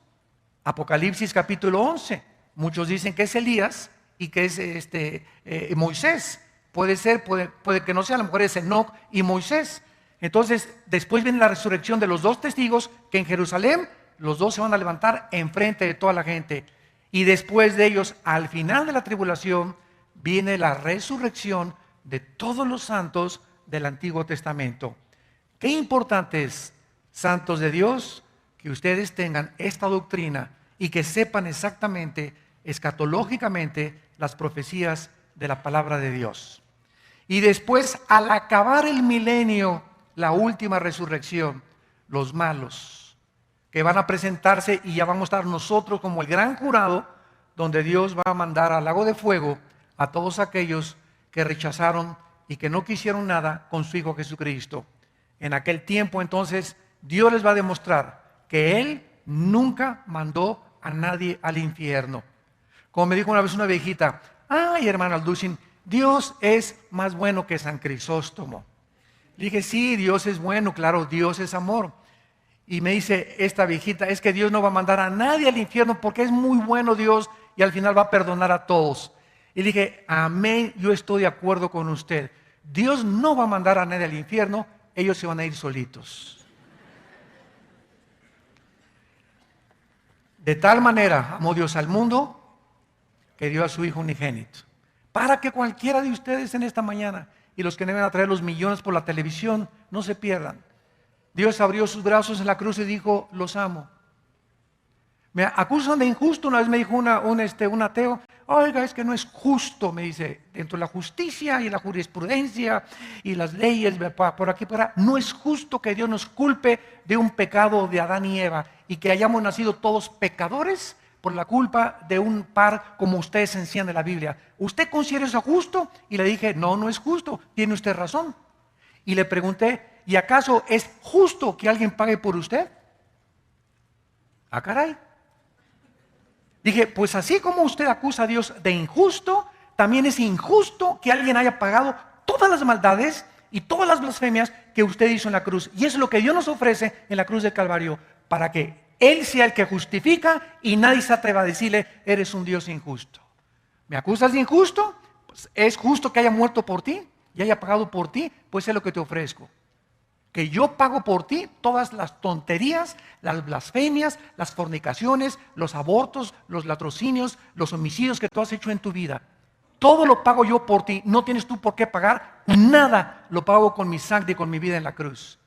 [SPEAKER 2] Apocalipsis capítulo 11. Muchos dicen que es Elías y que es Moisés. Puede ser, puede que no sea, a lo mejor es Enoc y Moisés. Entonces, después viene la resurrección de los 2 testigos, que en Jerusalén los 2 se van a levantar enfrente de toda la gente. Y después de ellos, al final de la tribulación, viene la resurrección de todos los santos del Antiguo Testamento. Qué importante es, santos de Dios, que ustedes tengan esta doctrina y que sepan exactamente, escatológicamente, las profecías de la palabra de Dios. Y después, al acabar el milenio, la última resurrección, los malos, que van a presentarse, y ya vamos a estar nosotros como el gran jurado, donde Dios va a mandar al lago de fuego a todos aquellos que rechazaron y que no quisieron nada con su Hijo Jesucristo. En aquel tiempo, entonces, Dios les va a demostrar que Él nunca mandó a nadie al infierno. Como me dijo una vez una viejita, ay, hermano Alducin, Dios es más bueno que San Crisóstomo. Le dije, sí, Dios es bueno, claro, Dios es amor. Y me dice esta viejita, es que Dios no va a mandar a nadie al infierno porque es muy bueno Dios y al final va a perdonar a todos. Y le dije, amén, yo estoy de acuerdo con usted. Dios no va a mandar a nadie al infierno, ellos se van a ir solitos. De tal manera amó Dios al mundo que dio a su Hijo unigénito, para que cualquiera de ustedes en esta mañana y los que deben a traer los millones por la televisión no se pierdan. Dios abrió sus brazos en la cruz y dijo, los amo. Me acusan de injusto. Una vez me dijo un ateo, oiga, es que no es justo, me dice, dentro de la justicia y la jurisprudencia y las leyes por aquí por allá, no es justo que Dios nos culpe de un pecado de Adán y Eva y que hayamos nacido todos pecadores por la culpa de un par como ustedes enseñan de la Biblia. ¿Usted considera eso justo? Y le dije, no, no es justo, tiene usted razón. Y le pregunté, ¿y acaso es justo que alguien pague por usted? Ah, caray. Dije, pues así como usted acusa a Dios de injusto, también es injusto que alguien haya pagado todas las maldades y todas las blasfemias que usted hizo en la cruz. Y eso es lo que Dios nos ofrece en la cruz del Calvario, para que Él sea el que justifica y nadie se atreva a decirle, eres un Dios injusto. ¿Me acusas de injusto? Pues es justo que haya muerto por ti y haya pagado por ti, pues es lo que te ofrezco. Que yo pago por ti todas las tonterías, las blasfemias, las fornicaciones, los abortos, los latrocinios, los homicidios que tú has hecho en tu vida. Todo lo pago yo por ti, no tienes tú por qué pagar nada, lo pago con mi sangre y con mi vida en la cruz.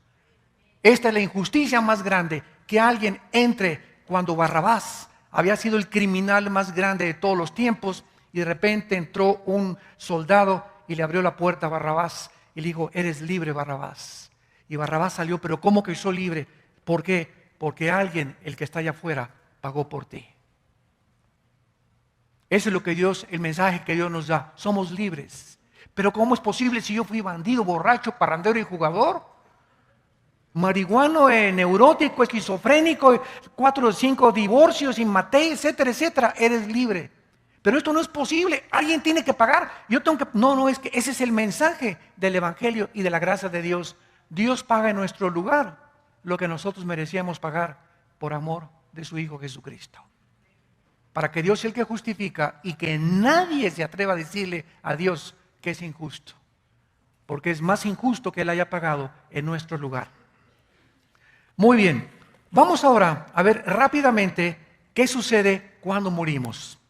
[SPEAKER 2] Esta es la injusticia más grande, que alguien entre cuando Barrabás había sido el criminal más grande de todos los tiempos y de repente entró un soldado y le abrió la puerta a Barrabás y le dijo, eres libre, Barrabás. Y Barrabás salió, pero ¿cómo que soy libre? ¿Por qué? Porque alguien, el que está allá afuera, pagó por ti. Eso es lo que Dios, el mensaje que Dios nos da. Somos libres. Pero ¿cómo es posible si yo fui bandido, borracho, parrandero y jugador? marihuano, neurótico, esquizofrénico, 4 o 5 divorcios, inmate, etcétera, etcétera, eres libre. Pero esto no es posible, alguien tiene que pagar. Yo tengo que, no, es que ese es el mensaje del Evangelio y de la gracia de Dios. Dios paga en nuestro lugar lo que nosotros merecíamos pagar por amor de su Hijo Jesucristo. Para que Dios sea el que justifica y que nadie se atreva a decirle a Dios que es injusto. Porque es más injusto que Él haya pagado en nuestro lugar. Muy bien, vamos ahora a ver rápidamente qué sucede cuando morimos.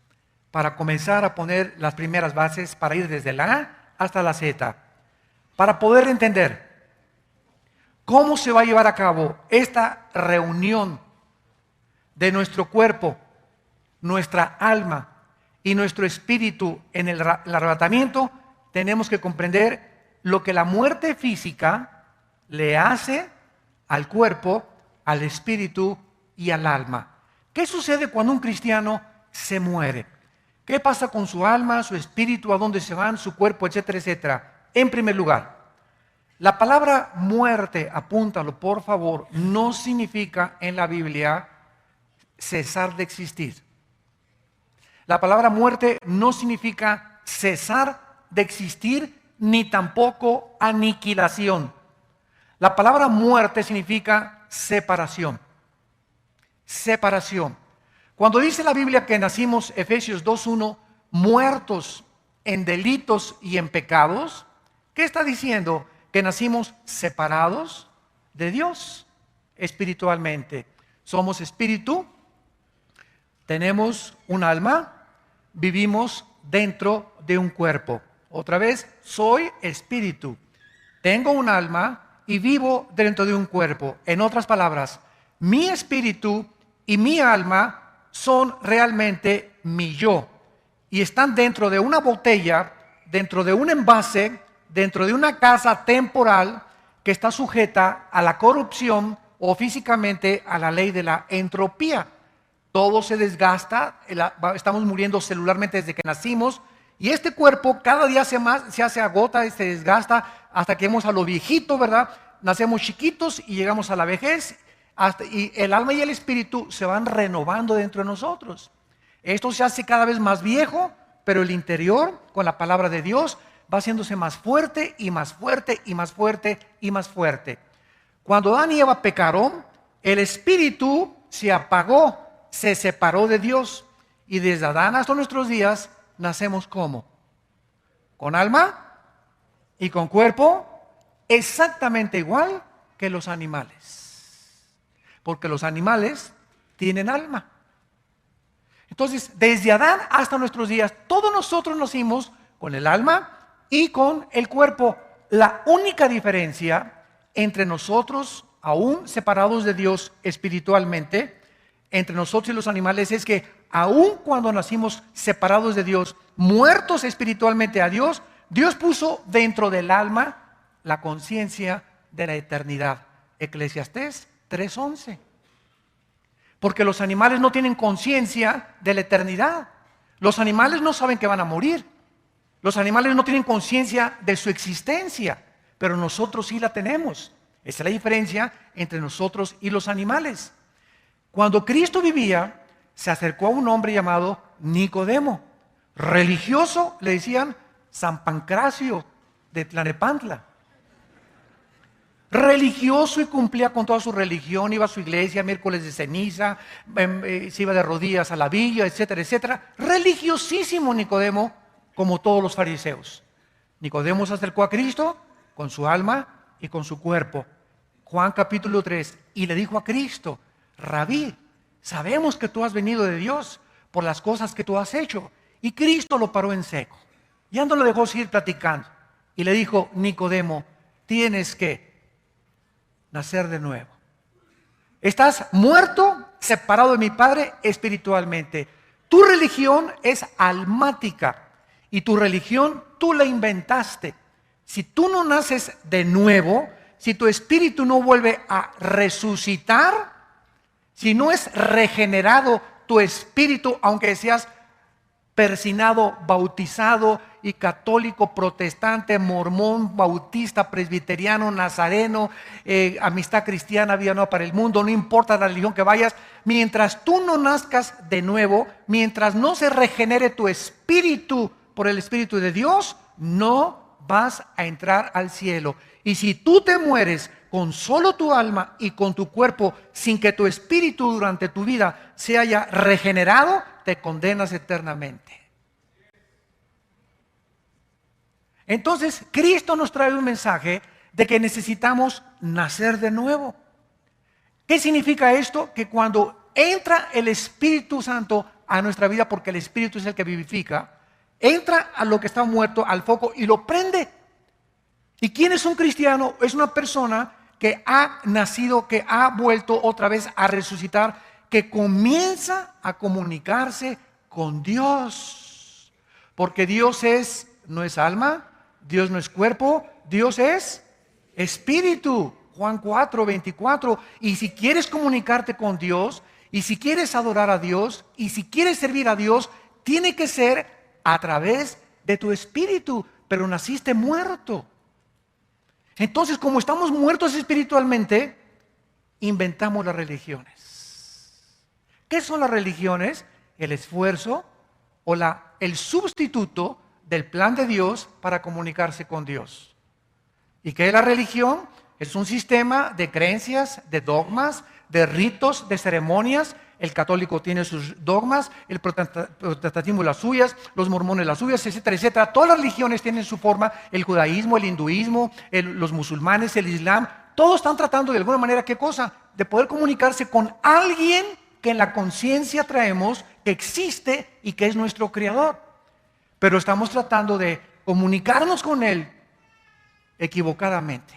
[SPEAKER 2] Para comenzar a poner las primeras bases, para ir desde la A hasta la Z. Para poder entender cómo se va a llevar a cabo esta reunión de nuestro cuerpo, nuestra alma y nuestro espíritu en el arrebatamiento, tenemos que comprender lo que la muerte física le hace al cuerpo, al espíritu y al alma. ¿Qué sucede cuando un cristiano se muere? ¿Qué pasa con su alma, su espíritu, a dónde se van, su cuerpo, etcétera, etcétera? En primer lugar, la palabra muerte, apúntalo por favor, no significa en la Biblia cesar de existir. La palabra muerte no significa cesar de existir, ni tampoco aniquilación. La palabra muerte significa separación. Separación. Cuando dice la Biblia que nacimos, Efesios 2:1, muertos en delitos y en pecados, ¿qué está diciendo? Que nacimos separados de Dios espiritualmente. Somos espíritu, tenemos un alma, vivimos dentro de un cuerpo. Otra vez, soy espíritu, tengo un alma y vivo dentro de un cuerpo. En otras palabras, mi espíritu y mi alma son realmente mi yo y están dentro de una botella, dentro de un envase, dentro de una casa temporal que está sujeta a la corrupción o físicamente a la ley de la entropía. Todo se desgasta, estamos muriendo celularmente desde que nacimos y este cuerpo cada día se agota y se desgasta hasta que llegamos a lo viejito, ¿verdad? Nacemos chiquitos y llegamos a la vejez. Y el alma y el espíritu se van renovando dentro de nosotros. Esto se hace cada vez más viejo, pero el interior, con la palabra de Dios, va haciéndose más fuerte y más fuerte y más fuerte y más fuerte. Cuando Adán y Eva pecaron, el espíritu se apagó, se separó de Dios. Y desde Adán hasta nuestros días, nacemos ¿cómo? Con alma y con cuerpo, exactamente igual que los animales. Porque los animales tienen alma. Entonces, desde Adán hasta nuestros días, todos nosotros nacimos con el alma y con el cuerpo. La única diferencia entre nosotros, aún separados de Dios espiritualmente, entre nosotros y los animales, es que aún cuando nacimos separados de Dios, muertos espiritualmente a Dios, Dios puso dentro del alma la conciencia de la eternidad. Eclesiastés 3:11. Porque los animales no tienen conciencia de la eternidad. Los animales no saben que van a morir. Los animales no tienen conciencia de su existencia, pero nosotros sí la tenemos. Esa es la diferencia entre nosotros y los animales. Cuando Cristo vivía, se acercó a un hombre llamado Nicodemo. Religioso, le decían San Pancracio de Tlalnepantla. Religioso y cumplía con toda su religión, iba a su iglesia miércoles de ceniza, se iba de rodillas a la villa, etcétera, etcétera. Religiosísimo Nicodemo, como todos los fariseos. Nicodemo se acercó a Cristo con su alma y con su cuerpo. Juan capítulo 3, y le dijo a Cristo: Rabí, sabemos que tú has venido de Dios por las cosas que tú has hecho. Y Cristo lo paró en seco. Ya no lo dejó seguir platicando. Y le dijo: Nicodemo, tienes que nacer de nuevo. Estás muerto, separado de mi Padre espiritualmente. Tu religión es almática y tu religión tú la inventaste. Si tú no naces de nuevo, si tu espíritu no vuelve a resucitar, si no es regenerado tu espíritu, aunque seas persinado, bautizado y católico, protestante, mormón, bautista, presbiteriano, nazareno, amistad cristiana, vida nueva para el mundo, no importa la religión que vayas, mientras tú no nazcas de nuevo, mientras no se regenere tu espíritu por el Espíritu de Dios, no vas a entrar al cielo. Y si tú te mueres con solo tu alma y con tu cuerpo, sin que tu espíritu durante tu vida se haya regenerado, te condenas eternamente. Entonces, Cristo nos trae un mensaje de que necesitamos nacer de nuevo. ¿Qué significa esto? Que cuando entra el Espíritu Santo a nuestra vida, porque el Espíritu es el que vivifica, entra a lo que está muerto, al foco, y lo prende. ¿Y quién es un cristiano? Es una persona que ha nacido, que ha vuelto otra vez a resucitar, que comienza a comunicarse con Dios. Porque Dios no es alma, Dios no es cuerpo, Dios es espíritu. Juan 4:24. Y si quieres comunicarte con Dios, y si quieres adorar a Dios, y si quieres servir a Dios, tiene que ser a través de tu espíritu. Pero naciste muerto. Entonces, como estamos muertos espiritualmente, inventamos las religiones. ¿Qué son las religiones? El esfuerzo o el sustituto del plan de Dios para comunicarse con Dios. ¿Y qué es la religión? Es un sistema de creencias, de dogmas, de ritos, de ceremonias. El católico tiene sus dogmas, el protestantismo las suyas, los mormones las suyas, etcétera, etcétera. Todas las religiones tienen su forma, el judaísmo, el hinduismo, los musulmanes, el islam. Todos están tratando de alguna manera, ¿qué cosa? De poder comunicarse con alguien que en la conciencia traemos, que existe y que es nuestro creador. Pero estamos tratando de comunicarnos con Él equivocadamente,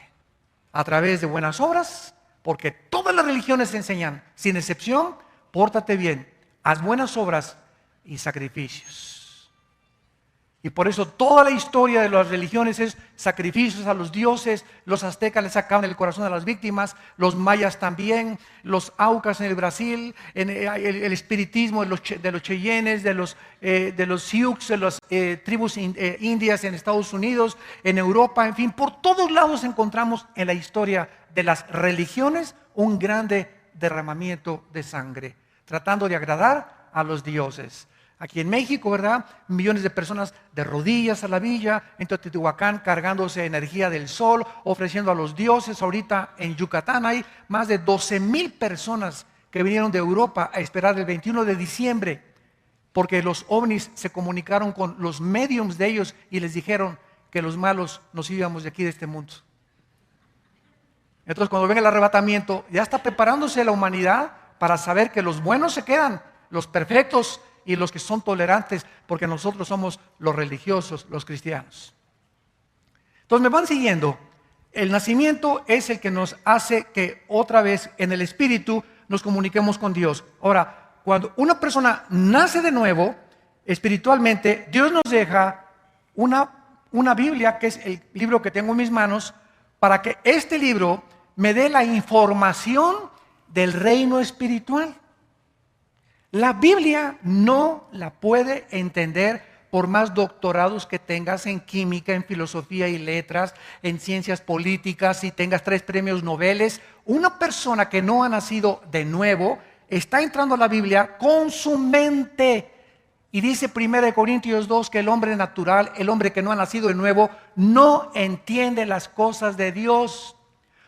[SPEAKER 2] a través de buenas obras, porque todas las religiones enseñan, sin excepción, pórtate bien, haz buenas obras y sacrificios. Y por eso toda la historia de las religiones es sacrificios a los dioses. Los aztecas le sacaban el corazón a las víctimas, los mayas también, los aucas en el Brasil, el espiritismo de los cheyennes, de los sioux, de las tribus indias en Estados Unidos, en Europa, en fin, por todos lados encontramos en la historia de las religiones un grande derramamiento de sangre, tratando de agradar a los dioses. Aquí en México, ¿verdad? Millones de personas de rodillas a la villa, en Teotihuacán cargándose energía del sol, ofreciendo a los dioses. Ahorita en Yucatán hay más de 12,000 personas que vinieron de Europa a esperar el 21 de diciembre, porque los ovnis se comunicaron con los mediums de ellos y les dijeron que los malos nos íbamos de aquí, de este mundo. Entonces, cuando venga el arrebatamiento, ya está preparándose la humanidad para saber que los buenos se quedan, los perfectos y los que son tolerantes, porque nosotros somos los religiosos, los cristianos. Entonces, me van siguiendo. El nacimiento es el que nos hace que otra vez en el Espíritu nos comuniquemos con Dios. Ahora, cuando una persona nace de nuevo, espiritualmente, Dios nos deja una Biblia, que es el libro que tengo en mis manos, para que este libro me dé la información del reino espiritual. La Biblia no la puede entender por más doctorados que tengas en química, en filosofía y letras, en ciencias políticas, si tengas 3 premios Nobel. Una persona que no ha nacido de nuevo está entrando a la Biblia con su mente. Y dice 1 Corintios 2 que el hombre natural, el hombre que no ha nacido de nuevo, no entiende las cosas de Dios.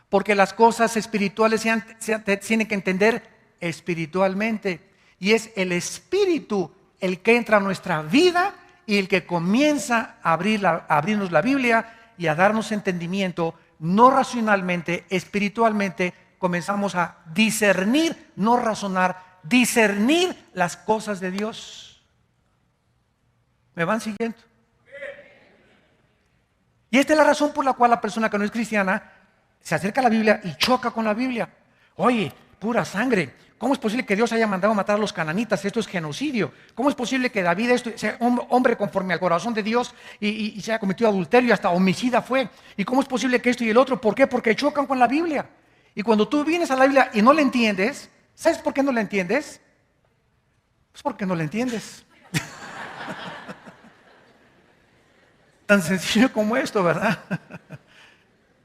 [SPEAKER 2] Porque las cosas espirituales se tienen que entender espiritualmente. Y es el Espíritu el que entra a nuestra vida y el que comienza a abrirnos la Biblia y a darnos entendimiento, no racionalmente, espiritualmente. Comenzamos a discernir, no razonar, discernir las cosas de Dios. ¿Me van siguiendo? Y esta es la razón por la cual la persona que no es cristiana se acerca a la Biblia y choca con la Biblia. Oye, pura sangre. ¿Cómo es posible que Dios haya mandado a matar a los cananitas? Esto es genocidio. ¿Cómo es posible que David sea un hombre conforme al corazón de Dios y se haya cometido adulterio y hasta homicida fue? ¿Y cómo es posible que esto y el otro? ¿Por qué? Porque chocan con la Biblia. Y cuando tú vienes a la Biblia y no la entiendes, ¿sabes por qué no la entiendes? Pues porque no la entiendes. Tan sencillo como esto, ¿verdad?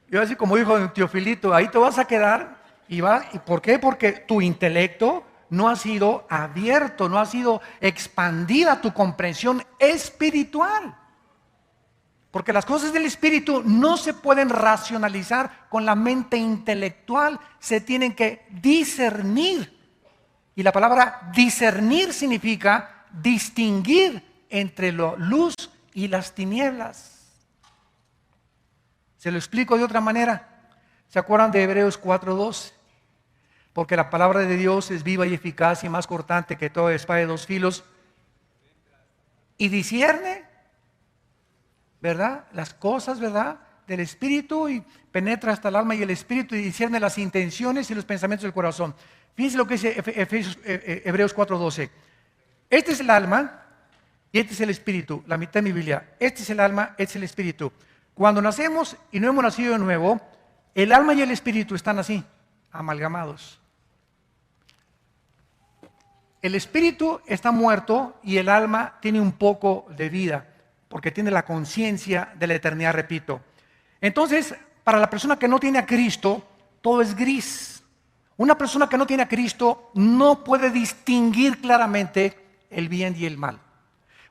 [SPEAKER 2] Yo así como dijo Teofilito, ahí te vas a quedar ¿y por qué? Porque tu intelecto no ha sido abierto, no ha sido expandida tu comprensión espiritual. Porque las cosas del espíritu no se pueden racionalizar con la mente intelectual, se tienen que discernir. Y la palabra discernir significa distinguir entre la luz y las tinieblas. Se lo explico de otra manera. ¿Se acuerdan de Hebreos 4:12? Porque la palabra de Dios es viva y eficaz y más cortante que toda espada de dos filos. Y discierne, ¿verdad? Las cosas, ¿verdad? Del espíritu y penetra hasta el alma y el espíritu y discierne las intenciones y los pensamientos del corazón. Fíjense lo que dice Hebreos 4:12. Este es el alma y este es el espíritu, la mitad de mi Biblia. Este es el alma, este es el espíritu. Cuando nacemos y no hemos nacido de nuevo, el alma y el espíritu están así, amalgamados. El espíritu está muerto y el alma tiene un poco de vida, porque tiene la conciencia de la eternidad, repito. Entonces, para la persona que no tiene a Cristo, todo es gris. Una persona que no tiene a Cristo no puede distinguir claramente el bien y el mal.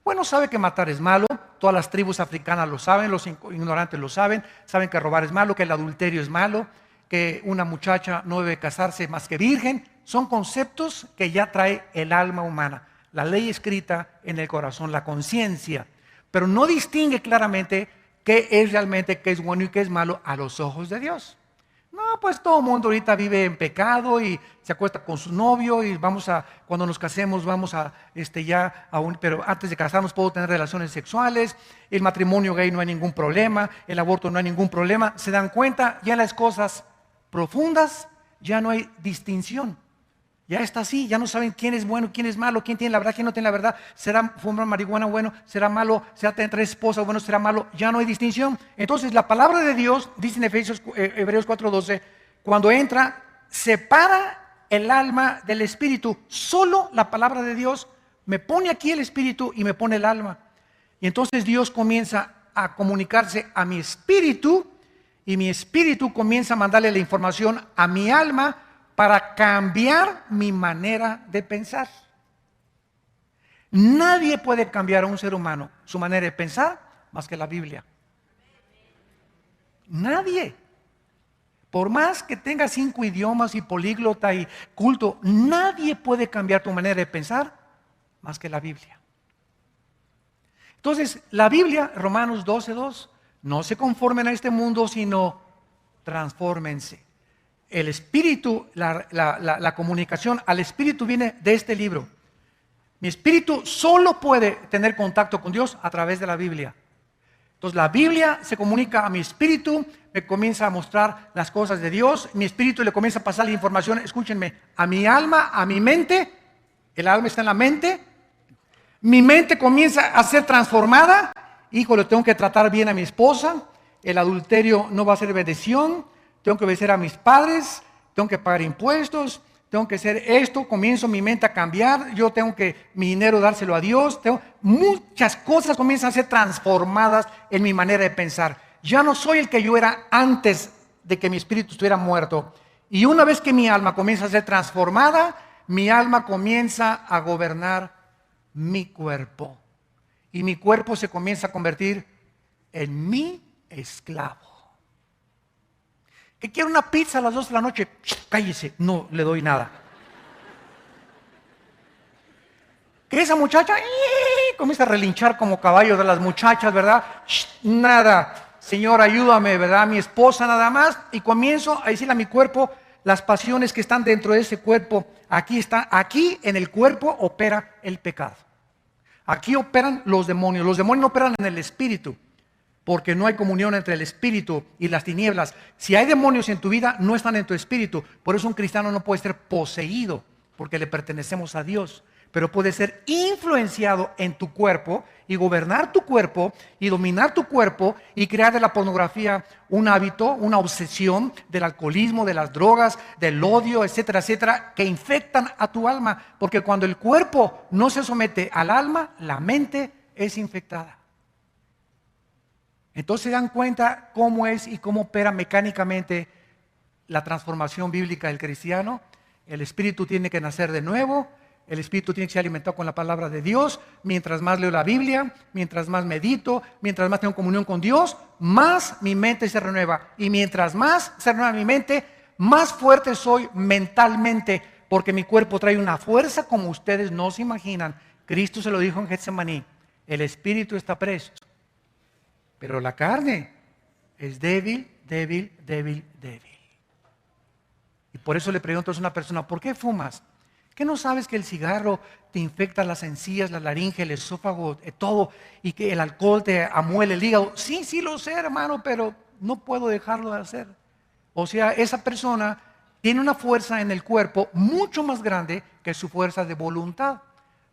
[SPEAKER 2] Bueno, sabe que matar es malo, todas las tribus africanas lo saben, los ignorantes lo saben que robar es malo, que el adulterio es malo, que una muchacha no debe casarse más que virgen. Son conceptos que ya trae el alma humana, la ley escrita en el corazón, la conciencia, pero no distingue claramente qué es realmente, qué es bueno y qué es malo a los ojos de Dios. No, pues todo el mundo ahorita vive en pecado y se acuesta con su novio y cuando nos casemos vamos pero antes de casarnos puedo tener relaciones sexuales, el matrimonio gay no hay ningún problema, el aborto no hay ningún problema. Se dan cuenta, ya en las cosas profundas ya no hay distinción. Ya está así, ya no saben quién es bueno, quién es malo, quién tiene la verdad, quién no tiene la verdad. ¿Será fumar marihuana bueno? ¿Será malo? ¿Será tener 3 esposas bueno? ¿Será malo? Ya no hay distinción. Entonces la palabra de Dios, dice en Hebreos 4:12, cuando entra, separa el alma del espíritu. Solo la palabra de Dios me pone aquí el espíritu y me pone el alma. Y entonces Dios comienza a comunicarse a mi espíritu y mi espíritu comienza a mandarle la información a mi alma para cambiar mi manera de pensar. Nadie puede cambiar a un ser humano su manera de pensar más que la Biblia. Nadie. Por más que tenga 5 idiomas y políglota y culto, nadie puede cambiar tu manera de pensar más que la Biblia. Entonces, la Biblia, Romanos 12:2, no se conformen a este mundo, sino transfórmense. El espíritu, la comunicación al espíritu viene de este libro. Mi espíritu solo puede tener contacto con Dios a través de la Biblia. Entonces la Biblia se comunica a mi espíritu, me comienza a mostrar las cosas de Dios, mi espíritu le comienza a pasar la información, escúchenme, a mi alma, a mi mente. El alma está en la mente. Mi mente comienza a ser transformada. Híjole, tengo que tratar bien a mi esposa. El adulterio no va a ser bendición. Tengo que obedecer a mis padres, tengo que pagar impuestos, tengo que hacer esto, comienzo mi mente a cambiar, yo tengo que mi dinero dárselo a Dios, muchas cosas comienzan a ser transformadas en mi manera de pensar. Ya no soy el que yo era antes de que mi espíritu estuviera muerto. Y una vez que mi alma comienza a ser transformada, mi alma comienza a gobernar mi cuerpo. Y mi cuerpo se comienza a convertir en mi esclavo. Que quiero una pizza a las 2 de la noche, cállese, no le doy nada. Que esa muchacha comienza a relinchar como caballo de las muchachas, ¿verdad? Nada, Señor, ayúdame, ¿verdad? Mi esposa nada más. Y comienzo a decirle a mi cuerpo las pasiones que están dentro de ese cuerpo. Aquí en el cuerpo opera el pecado. Aquí operan los demonios no operan en el espíritu. Porque no hay comunión entre el espíritu y las tinieblas. Si hay demonios en tu vida, no están en tu espíritu. Por eso un cristiano no puede ser poseído, porque le pertenecemos a Dios. Pero puede ser influenciado en tu cuerpo y gobernar tu cuerpo y dominar tu cuerpo y crear de la pornografía un hábito, una obsesión, del alcoholismo, de las drogas, del odio, etcétera, etcétera, que infectan a tu alma. Porque cuando el cuerpo no se somete al alma, la mente es infectada. Entonces se dan cuenta cómo es y cómo opera mecánicamente la transformación bíblica del cristiano. El espíritu tiene que nacer de nuevo, el espíritu tiene que ser alimentado con la palabra de Dios. Mientras más leo la Biblia, mientras más medito, mientras más tengo comunión con Dios, más mi mente se renueva. Y mientras más se renueva mi mente, más fuerte soy mentalmente, porque mi cuerpo trae una fuerza como ustedes no se imaginan. Cristo se lo dijo en Getsemaní: el espíritu está presto, pero la carne es débil, débil, débil, débil. Y por eso le pregunto a una persona: ¿por qué fumas? ¿Qué no sabes que el cigarro te infecta las encías, la laringe, el esófago, todo, y que el alcohol te amuele el hígado? Sí, sí lo sé, hermano, pero no puedo dejarlo de hacer. O sea, esa persona tiene una fuerza en el cuerpo mucho más grande que su fuerza de voluntad.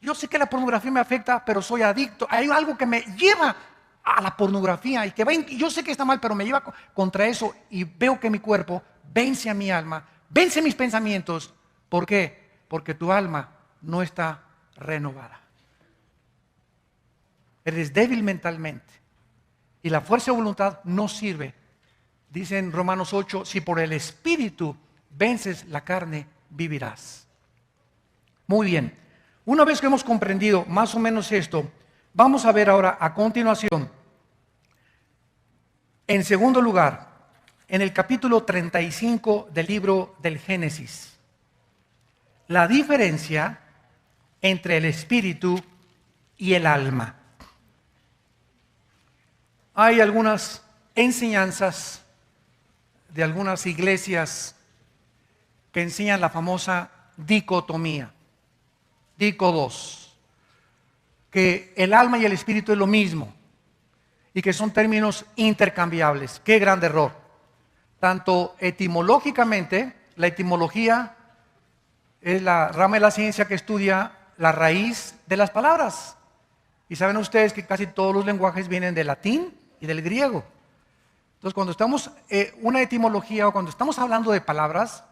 [SPEAKER 2] Yo sé que la pornografía me afecta, pero soy adicto. Hay algo que me lleva a la pornografía y que yo sé que está mal, pero me lleva contra eso, y veo que mi cuerpo vence a mi alma, vence mis pensamientos. ¿Por qué? Porque tu alma no está renovada. Eres débil mentalmente y la fuerza de voluntad no sirve. Dice en Romanos 8: si por el espíritu vences la carne, vivirás. Muy bien. Una vez que hemos comprendido más o menos esto, vamos a ver ahora a continuación, en segundo lugar, en el capítulo 35 del libro del Génesis, la diferencia entre el espíritu y el alma. Hay algunas enseñanzas de algunas iglesias que enseñan la famosa dicotomía, dicodos, que el alma y el espíritu es lo mismo y que son términos intercambiables. ¡Qué gran error! Tanto etimológicamente, la etimología es la rama de la ciencia que estudia la raíz de las palabras. Y saben ustedes que casi todos los lenguajes vienen del latín y del griego. Entonces, cuando estamos una etimología o cuando estamos hablando de palabras,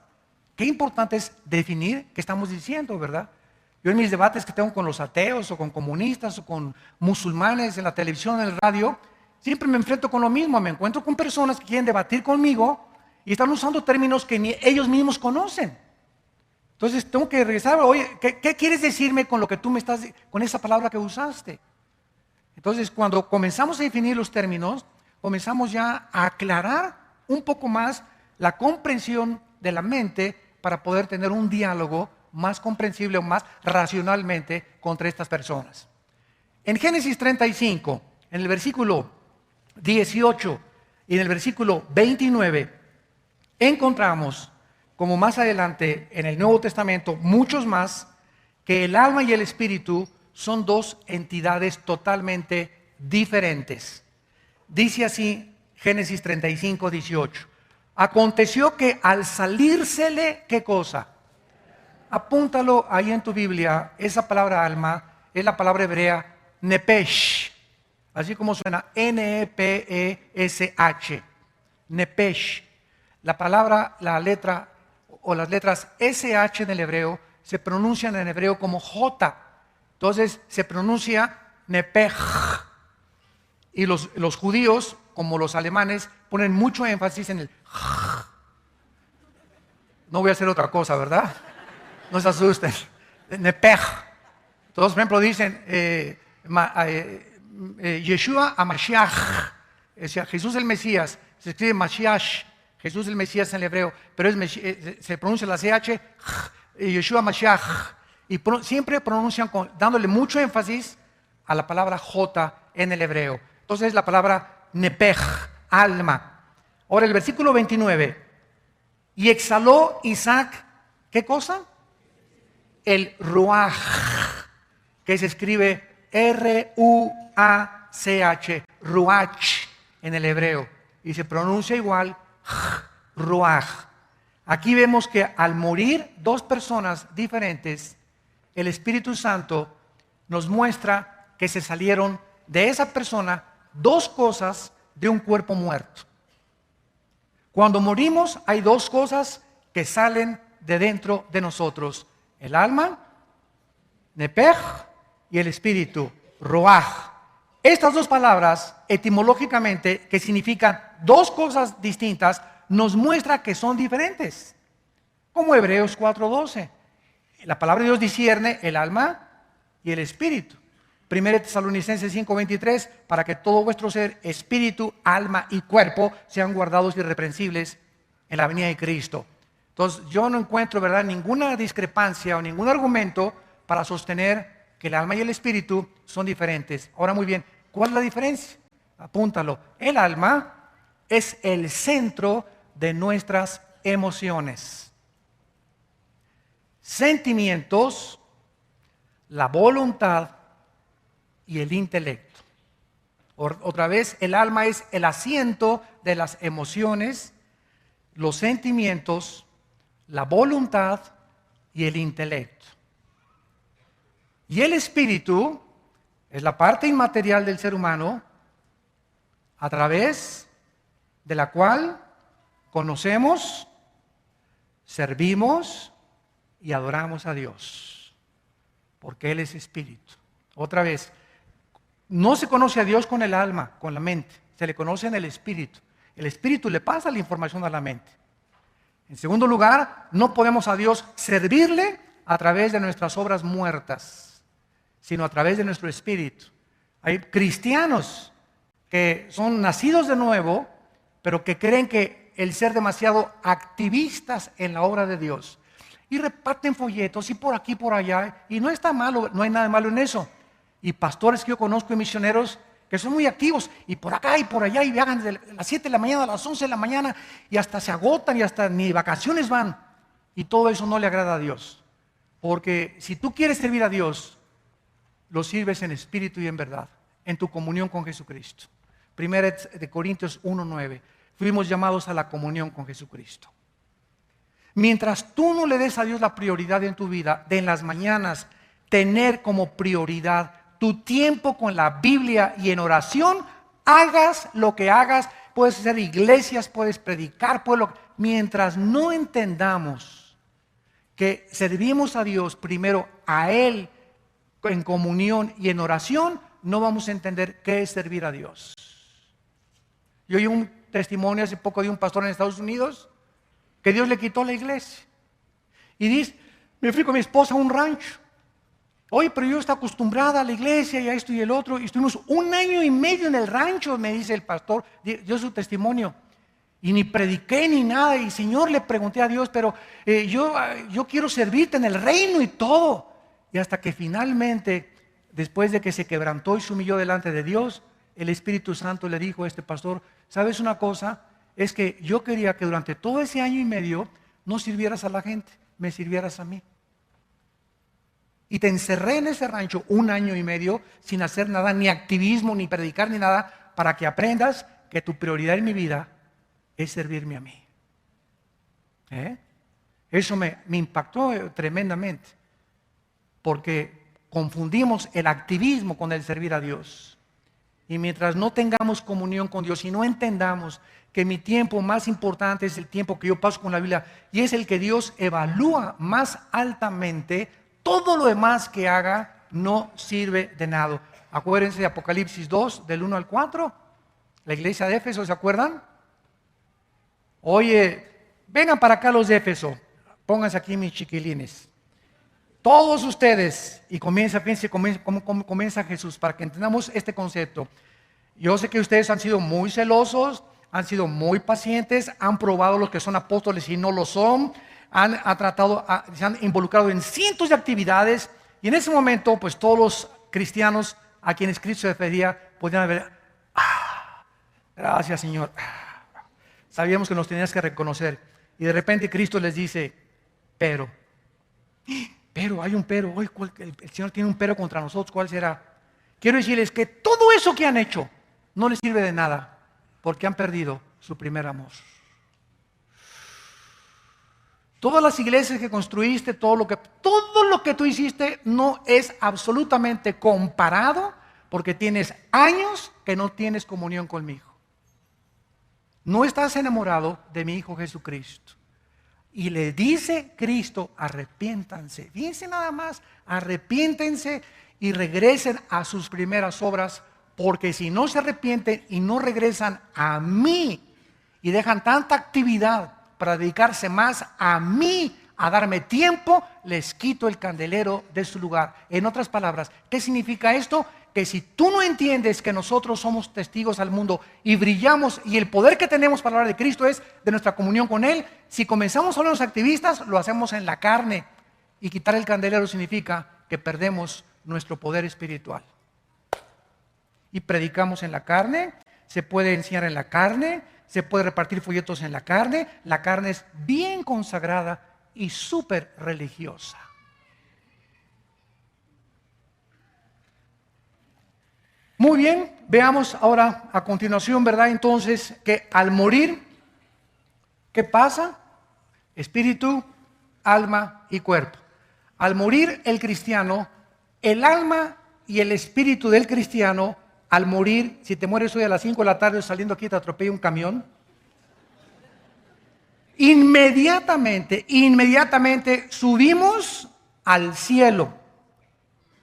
[SPEAKER 2] qué importante es definir qué estamos diciendo, ¿verdad? Yo en mis debates que tengo con los ateos o con comunistas o con musulmanes en la televisión, en el radio, siempre me enfrento con lo mismo. Me encuentro con personas que quieren debatir conmigo y están usando términos que ni ellos mismos conocen. Entonces tengo que regresar: oye, ¿qué quieres decirme con lo que tú me estás, con esa palabra que usaste? Entonces, cuando comenzamos a definir los términos, comenzamos ya a aclarar un poco más la comprensión de la mente para poder tener un diálogo más comprensible o más racionalmente contra estas personas. En Génesis 35, en el versículo 18 y en el versículo 29, encontramos, como más adelante en el Nuevo Testamento, muchos más, que el alma y el espíritu son dos entidades totalmente diferentes. Dice así Génesis 35, 18. Aconteció que al salírsele, ¿qué cosa? Apúntalo ahí en tu Biblia. Esa palabra alma es la palabra hebrea nepesh, así como suena, N-E-P-E-S-H, nepesh. La palabra, la letra o las letras SH en el hebreo se pronuncian en hebreo como J. Entonces se pronuncia nepej. Y los judíos, como los alemanes, ponen mucho énfasis en el j. No voy a hacer otra cosa, ¿verdad? No se asusten. Nepej. Todos, por ejemplo, dicen Yeshua HaMashiach, o sea, Jesús el Mesías. Se escribe Mashiach, Jesús el Mesías en el hebreo, pero se pronuncia la CH, Yeshua HaMashiach. Y siempre pronuncian dándole mucho énfasis a la palabra J en el hebreo. Entonces la palabra nepej, alma. Ahora el versículo 29. Y exhaló Isaac, ¿qué cosa? El ruach, que se escribe R-U-A-C-H, ruach en el hebreo. Y se pronuncia igual, ruach. Aquí vemos que al morir dos personas diferentes, el Espíritu Santo nos muestra que se salieron de esa persona dos cosas de un cuerpo muerto. Cuando morimos hay dos cosas que salen de dentro de nosotros: el alma, nepej, y el espíritu, roaj. estas dos palabras, etimológicamente, que significan dos cosas distintas, nos muestra que son diferentes. Como Hebreos 4:12. La palabra de Dios discierne el alma y el espíritu. 1 Tesalonicenses 5:23, para que todo vuestro ser, espíritu, alma y cuerpo sean guardados irreprensibles en la venida de Cristo. Entonces yo no encuentro, ¿verdad?, ninguna discrepancia o ningún argumento para sostener que el alma y el espíritu son diferentes. Ahora muy bien, ¿cuál es la diferencia? Apúntalo. El alma es el centro de nuestras emociones, sentimientos, la voluntad y el intelecto. Otra vez, el alma es el asiento de las emociones, los sentimientos, la voluntad y el intelecto. Y el espíritu es la parte inmaterial del ser humano a través de la cual conocemos, servimos y adoramos a Dios, porque Él es espíritu. Otra vez, no se conoce a Dios con el alma, con la mente, se le conoce en el espíritu. El espíritu le pasa la información a la mente. En segundo lugar, no podemos a Dios servirle a través de nuestras obras muertas, sino a través de nuestro espíritu. Hay cristianos que son nacidos de nuevo, pero que creen que el ser demasiado activistas en la obra de Dios y reparten folletos y por aquí y por allá, y no está malo, no hay nada malo en eso. Y pastores que yo conozco y misioneros que son muy activos y por acá y por allá y viajan desde las 7 de la mañana a las 11 de la mañana y hasta se agotan y hasta ni vacaciones van, y todo eso no le agrada a Dios, porque si tú quieres servir a Dios, lo sirves en espíritu y en verdad, en tu comunión con Jesucristo. 1 Corintios 1:9, fuimos llamados a la comunión con Jesucristo. Mientras tú no le des a Dios la prioridad en tu vida, de en las mañanas tener como prioridad tu tiempo con la Biblia y en oración, hagas lo que hagas, puedes hacer iglesias, puedes predicar, mientras no entendamos que servimos a Dios primero, a Él en comunión y en oración, no vamos a entender qué es servir a Dios. Yo oí un testimonio hace poco de un pastor en Estados Unidos que Dios le quitó la iglesia y dice, me fui con mi esposa a un rancho. Oye, pero yo estoy acostumbrada a la iglesia y a esto y el otro, y estuvimos 1 año y medio en el rancho, me dice el pastor, dio su testimonio, y ni prediqué ni nada, y Señor, le pregunté a Dios, pero yo quiero servirte en el reino y todo, y hasta que finalmente, después de que se quebrantó y se humilló delante de Dios, el Espíritu Santo le dijo a este pastor, ¿sabes una cosa? Es que yo quería que durante todo ese 1 año y medio no sirvieras a la gente, me sirvieras a mí. Y te encerré en ese rancho 1 año y medio sin hacer nada, ni activismo, ni predicar, ni nada, para que aprendas que tu prioridad en mi vida es servirme a mí. Eso me impactó tremendamente, porque confundimos el activismo con el servir a Dios. Y mientras no tengamos comunión con Dios y no entendamos que mi tiempo más importante es el tiempo que yo paso con la Biblia y es el que Dios evalúa más altamente, todo lo demás que haga no sirve de nada. Acuérdense de Apocalipsis 2, del 1 al 4. La iglesia de Éfeso, ¿se acuerdan? Oye, vengan para acá los de Éfeso. Pónganse aquí mis chiquilines. Todos ustedes, y fíjense cómo comienza Jesús, para que entendamos este concepto. Yo sé que ustedes han sido muy celosos, han sido muy pacientes, han probado los que son apóstoles y no lo son, se han involucrado en cientos de actividades, y en ese momento, pues todos los cristianos a quienes Cristo se refería podían haber, gracias Señor, sabíamos que nos tenías que reconocer, y de repente Cristo les dice, pero hay un pero, hoy el Señor tiene un pero contra nosotros, ¿cuál será? Quiero decirles que todo eso que han hecho no les sirve de nada, porque han perdido su primer amor. Todas las iglesias que construiste, todo lo que tú hiciste no es absolutamente comparado, porque tienes años que no tienes comunión con mi Hijo. No estás enamorado de mi Hijo Jesucristo. Y le dice Cristo, arrepiéntanse. Fíjense nada más, arrepiéntense y regresen a sus primeras obras, porque si no se arrepienten y no regresan a mí y dejan tanta actividad para dedicarse más a mí, a darme tiempo, les quito el candelero de su lugar. En otras palabras, ¿qué significa esto? Que si tú no entiendes que nosotros somos testigos al mundo y brillamos, y el poder que tenemos para hablar de Cristo es de nuestra comunión con Él, si comenzamos a hablar los activistas, lo hacemos en la carne, y quitar el candelero significa que perdemos nuestro poder espiritual. Y predicamos en la carne, se puede enseñar en la carne, se puede repartir folletos en la carne es bien consagrada y súper religiosa. Muy bien, veamos ahora a continuación, ¿verdad? Entonces, que al morir, ¿qué pasa? Espíritu, alma y cuerpo. Al morir el cristiano, el alma y el espíritu del cristiano, al morir, si te mueres hoy a las 5 de la tarde saliendo aquí te atropella un camión, inmediatamente subimos al cielo.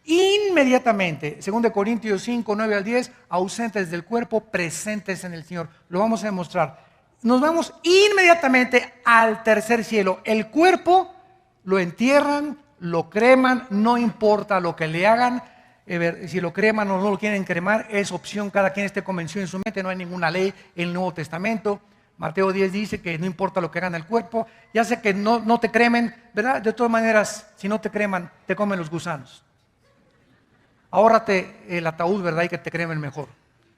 [SPEAKER 2] Inmediatamente, 2 Corintios 5, 9 al 10, ausentes del cuerpo, presentes en el Señor. Lo vamos a demostrar. Nos vamos inmediatamente al tercer cielo. El cuerpo lo entierran, lo creman, no importa lo que le hagan. Si lo creman o no lo quieren cremar, es opción, cada quien esté convencido en su mente, no hay ninguna ley en el Nuevo Testamento. Mateo 10 dice que no importa lo que hagan al cuerpo, ya sé que no te cremen, ¿verdad? De todas maneras, si no te creman, te comen los gusanos. Ahórrate el ataúd, ¿verdad? Y que te cremen mejor.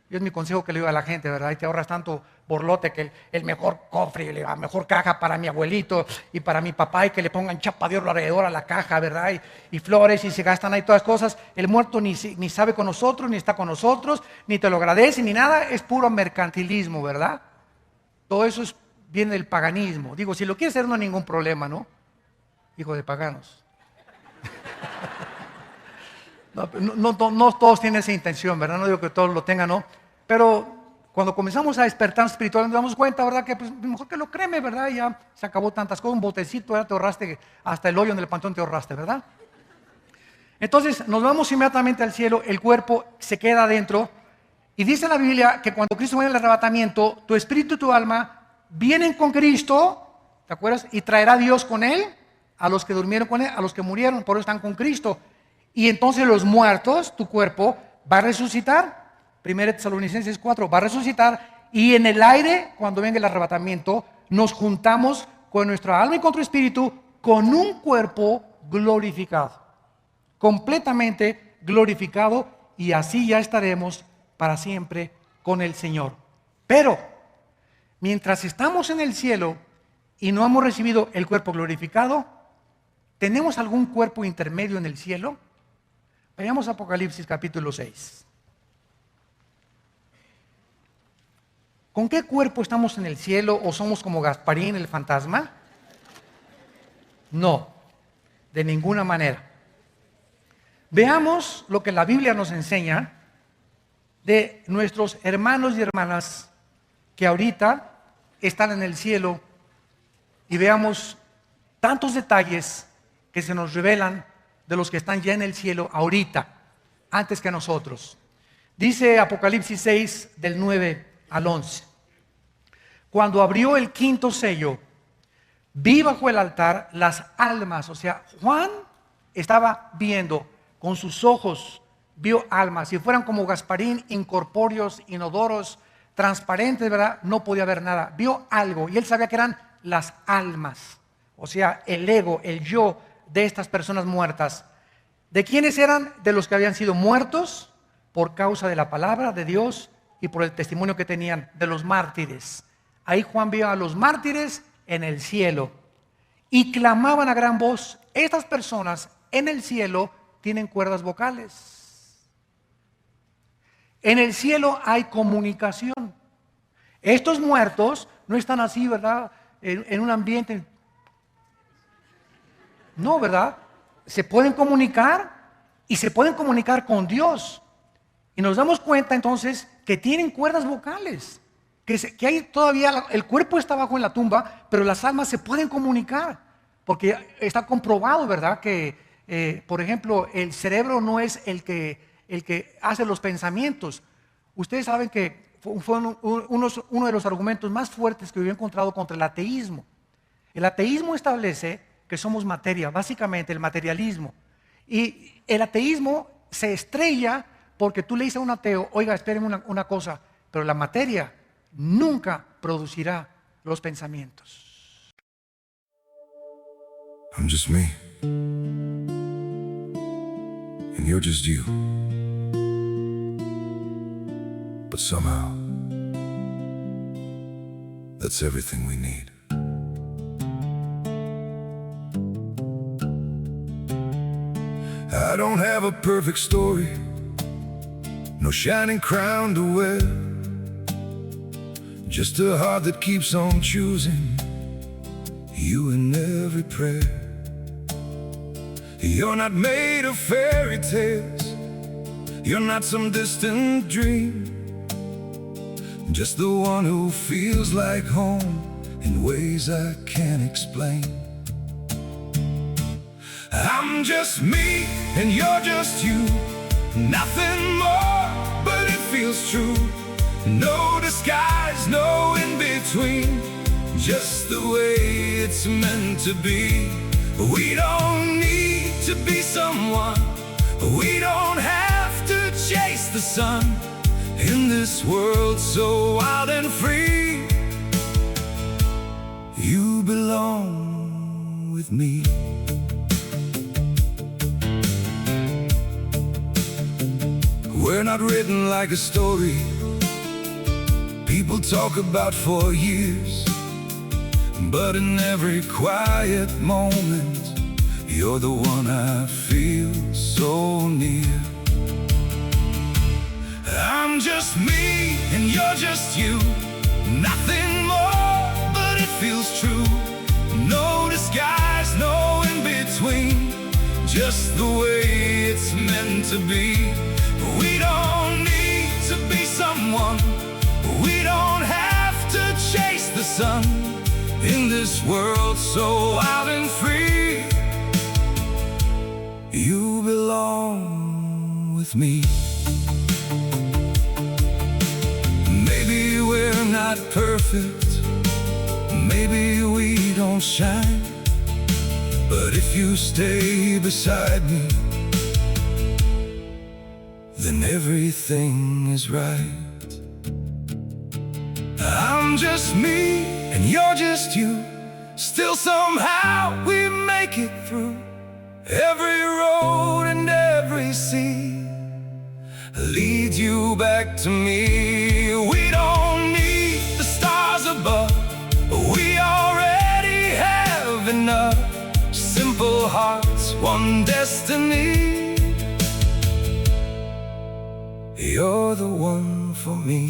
[SPEAKER 2] Y es mi consejo que le digo a la gente, ¿verdad? Y te ahorras tanto borlote que el mejor cofre, la mejor caja para mi abuelito y para mi papá, y que le pongan chapa de oro alrededor a la caja, ¿verdad? Y flores, y se gastan ahí todas cosas. El muerto ni sabe con nosotros, ni está con nosotros, ni te lo agradece, ni nada. Es puro mercantilismo, ¿verdad? Todo eso viene del paganismo. Digo, si lo quieres hacer no hay ningún problema, ¿no? Hijo de paganos. No todos tienen esa intención, ¿verdad? No digo que todos lo tengan, ¿no? Pero cuando comenzamos a despertar espiritual nos damos cuenta, ¿verdad? Que pues, mejor que lo creme, ¿verdad? Ya se acabó tantas cosas, un botecito, ¿verdad? Te ahorraste, hasta el hoyo en el panteón te ahorraste, ¿verdad? Entonces nos vamos inmediatamente al cielo, el cuerpo se queda adentro, y dice la Biblia que cuando Cristo viene al arrebatamiento, tu espíritu y tu alma vienen con Cristo, ¿te acuerdas? Y traerá a Dios con Él, a los que durmieron con Él, a los que murieron, por eso están con Cristo. Y entonces los muertos, tu cuerpo, va a resucitar. 1 Tesalonicenses 4, va a resucitar. Y en el aire, cuando venga el arrebatamiento, nos juntamos con nuestra alma y con tu espíritu, con un cuerpo glorificado. Completamente glorificado. Y así ya estaremos para siempre con el Señor. Pero, mientras estamos en el cielo y no hemos recibido el cuerpo glorificado, ¿tenemos algún cuerpo intermedio en el cielo? Veamos Apocalipsis capítulo 6. ¿Con qué cuerpo estamos en el cielo o somos como Gasparín, el fantasma? No, de ninguna manera. Veamos lo que la Biblia nos enseña de nuestros hermanos y hermanas que ahorita están en el cielo, y veamos tantos detalles que se nos revelan de los que están ya en el cielo ahorita, antes que nosotros. Dice Apocalipsis 6, del 9 al 11. Cuando abrió el quinto sello, vi bajo el altar las almas. O sea, Juan estaba viendo con sus ojos, vio almas. Si fueran como Gasparín, incorpóreos, inodoros, transparentes, ¿verdad? No podía ver nada. Vio algo y él sabía que eran las almas. O sea, el ego, el yo de estas personas muertas. ¿De quiénes eran? De los que habían sido muertos por causa de la palabra de Dios y por el testimonio que tenían, de los mártires. Ahí Juan vio a los mártires en el cielo y clamaban a gran voz. Estas personas en el cielo tienen cuerdas vocales. En el cielo hay comunicación. Estos muertos no están así, ¿verdad? En un ambiente. No, ¿verdad? Se pueden comunicar y se pueden comunicar con Dios. Y nos damos cuenta entonces que tienen cuerdas vocales. Que hay todavía, el cuerpo está abajo en la tumba, pero las almas se pueden comunicar. Porque está comprobado, ¿verdad? Que, por ejemplo, el cerebro no es el que hace los pensamientos. Ustedes saben que fue uno de los argumentos más fuertes que yo he encontrado contra el ateísmo. El ateísmo establece que somos materia, básicamente el materialismo. Y el ateísmo se estrella porque tú le dices a un ateo, oiga, espérenme una cosa, pero la materia nunca producirá los pensamientos.
[SPEAKER 3] I'm just me, and you're just you. But somehow, that's everything we need. I don't have a perfect story, no shining crown to wear, just a heart that keeps on choosing you in every prayer. You're not made of fairy tales, you're not some distant dream, just the one who feels like home in ways I can't explain. I'm just me and you're just you, nothing more, but it feels true. No disguise, no in between, just the way it's meant to be. We don't need to be someone, we don't have to chase the sun. In this world so wild and free, you belong with me. We're not written like a story people talk about for years, but in every quiet moment, you're the one I feel so near. I'm just me and you're just you, nothing more, but it feels true. No disguise, no in between, just the way it's meant to be. We don't need to be someone, we don't have to chase the sun. In this world so wild and free, you belong with me. Maybe we're not perfect, maybe we don't shine, but if you stay beside me, then everything is right. I'm just me and you're just you, still somehow we make it through. Every road and every sea leads you back to me. We don't need the stars above, we already have enough. Simple hearts, one destiny, you're the one for me.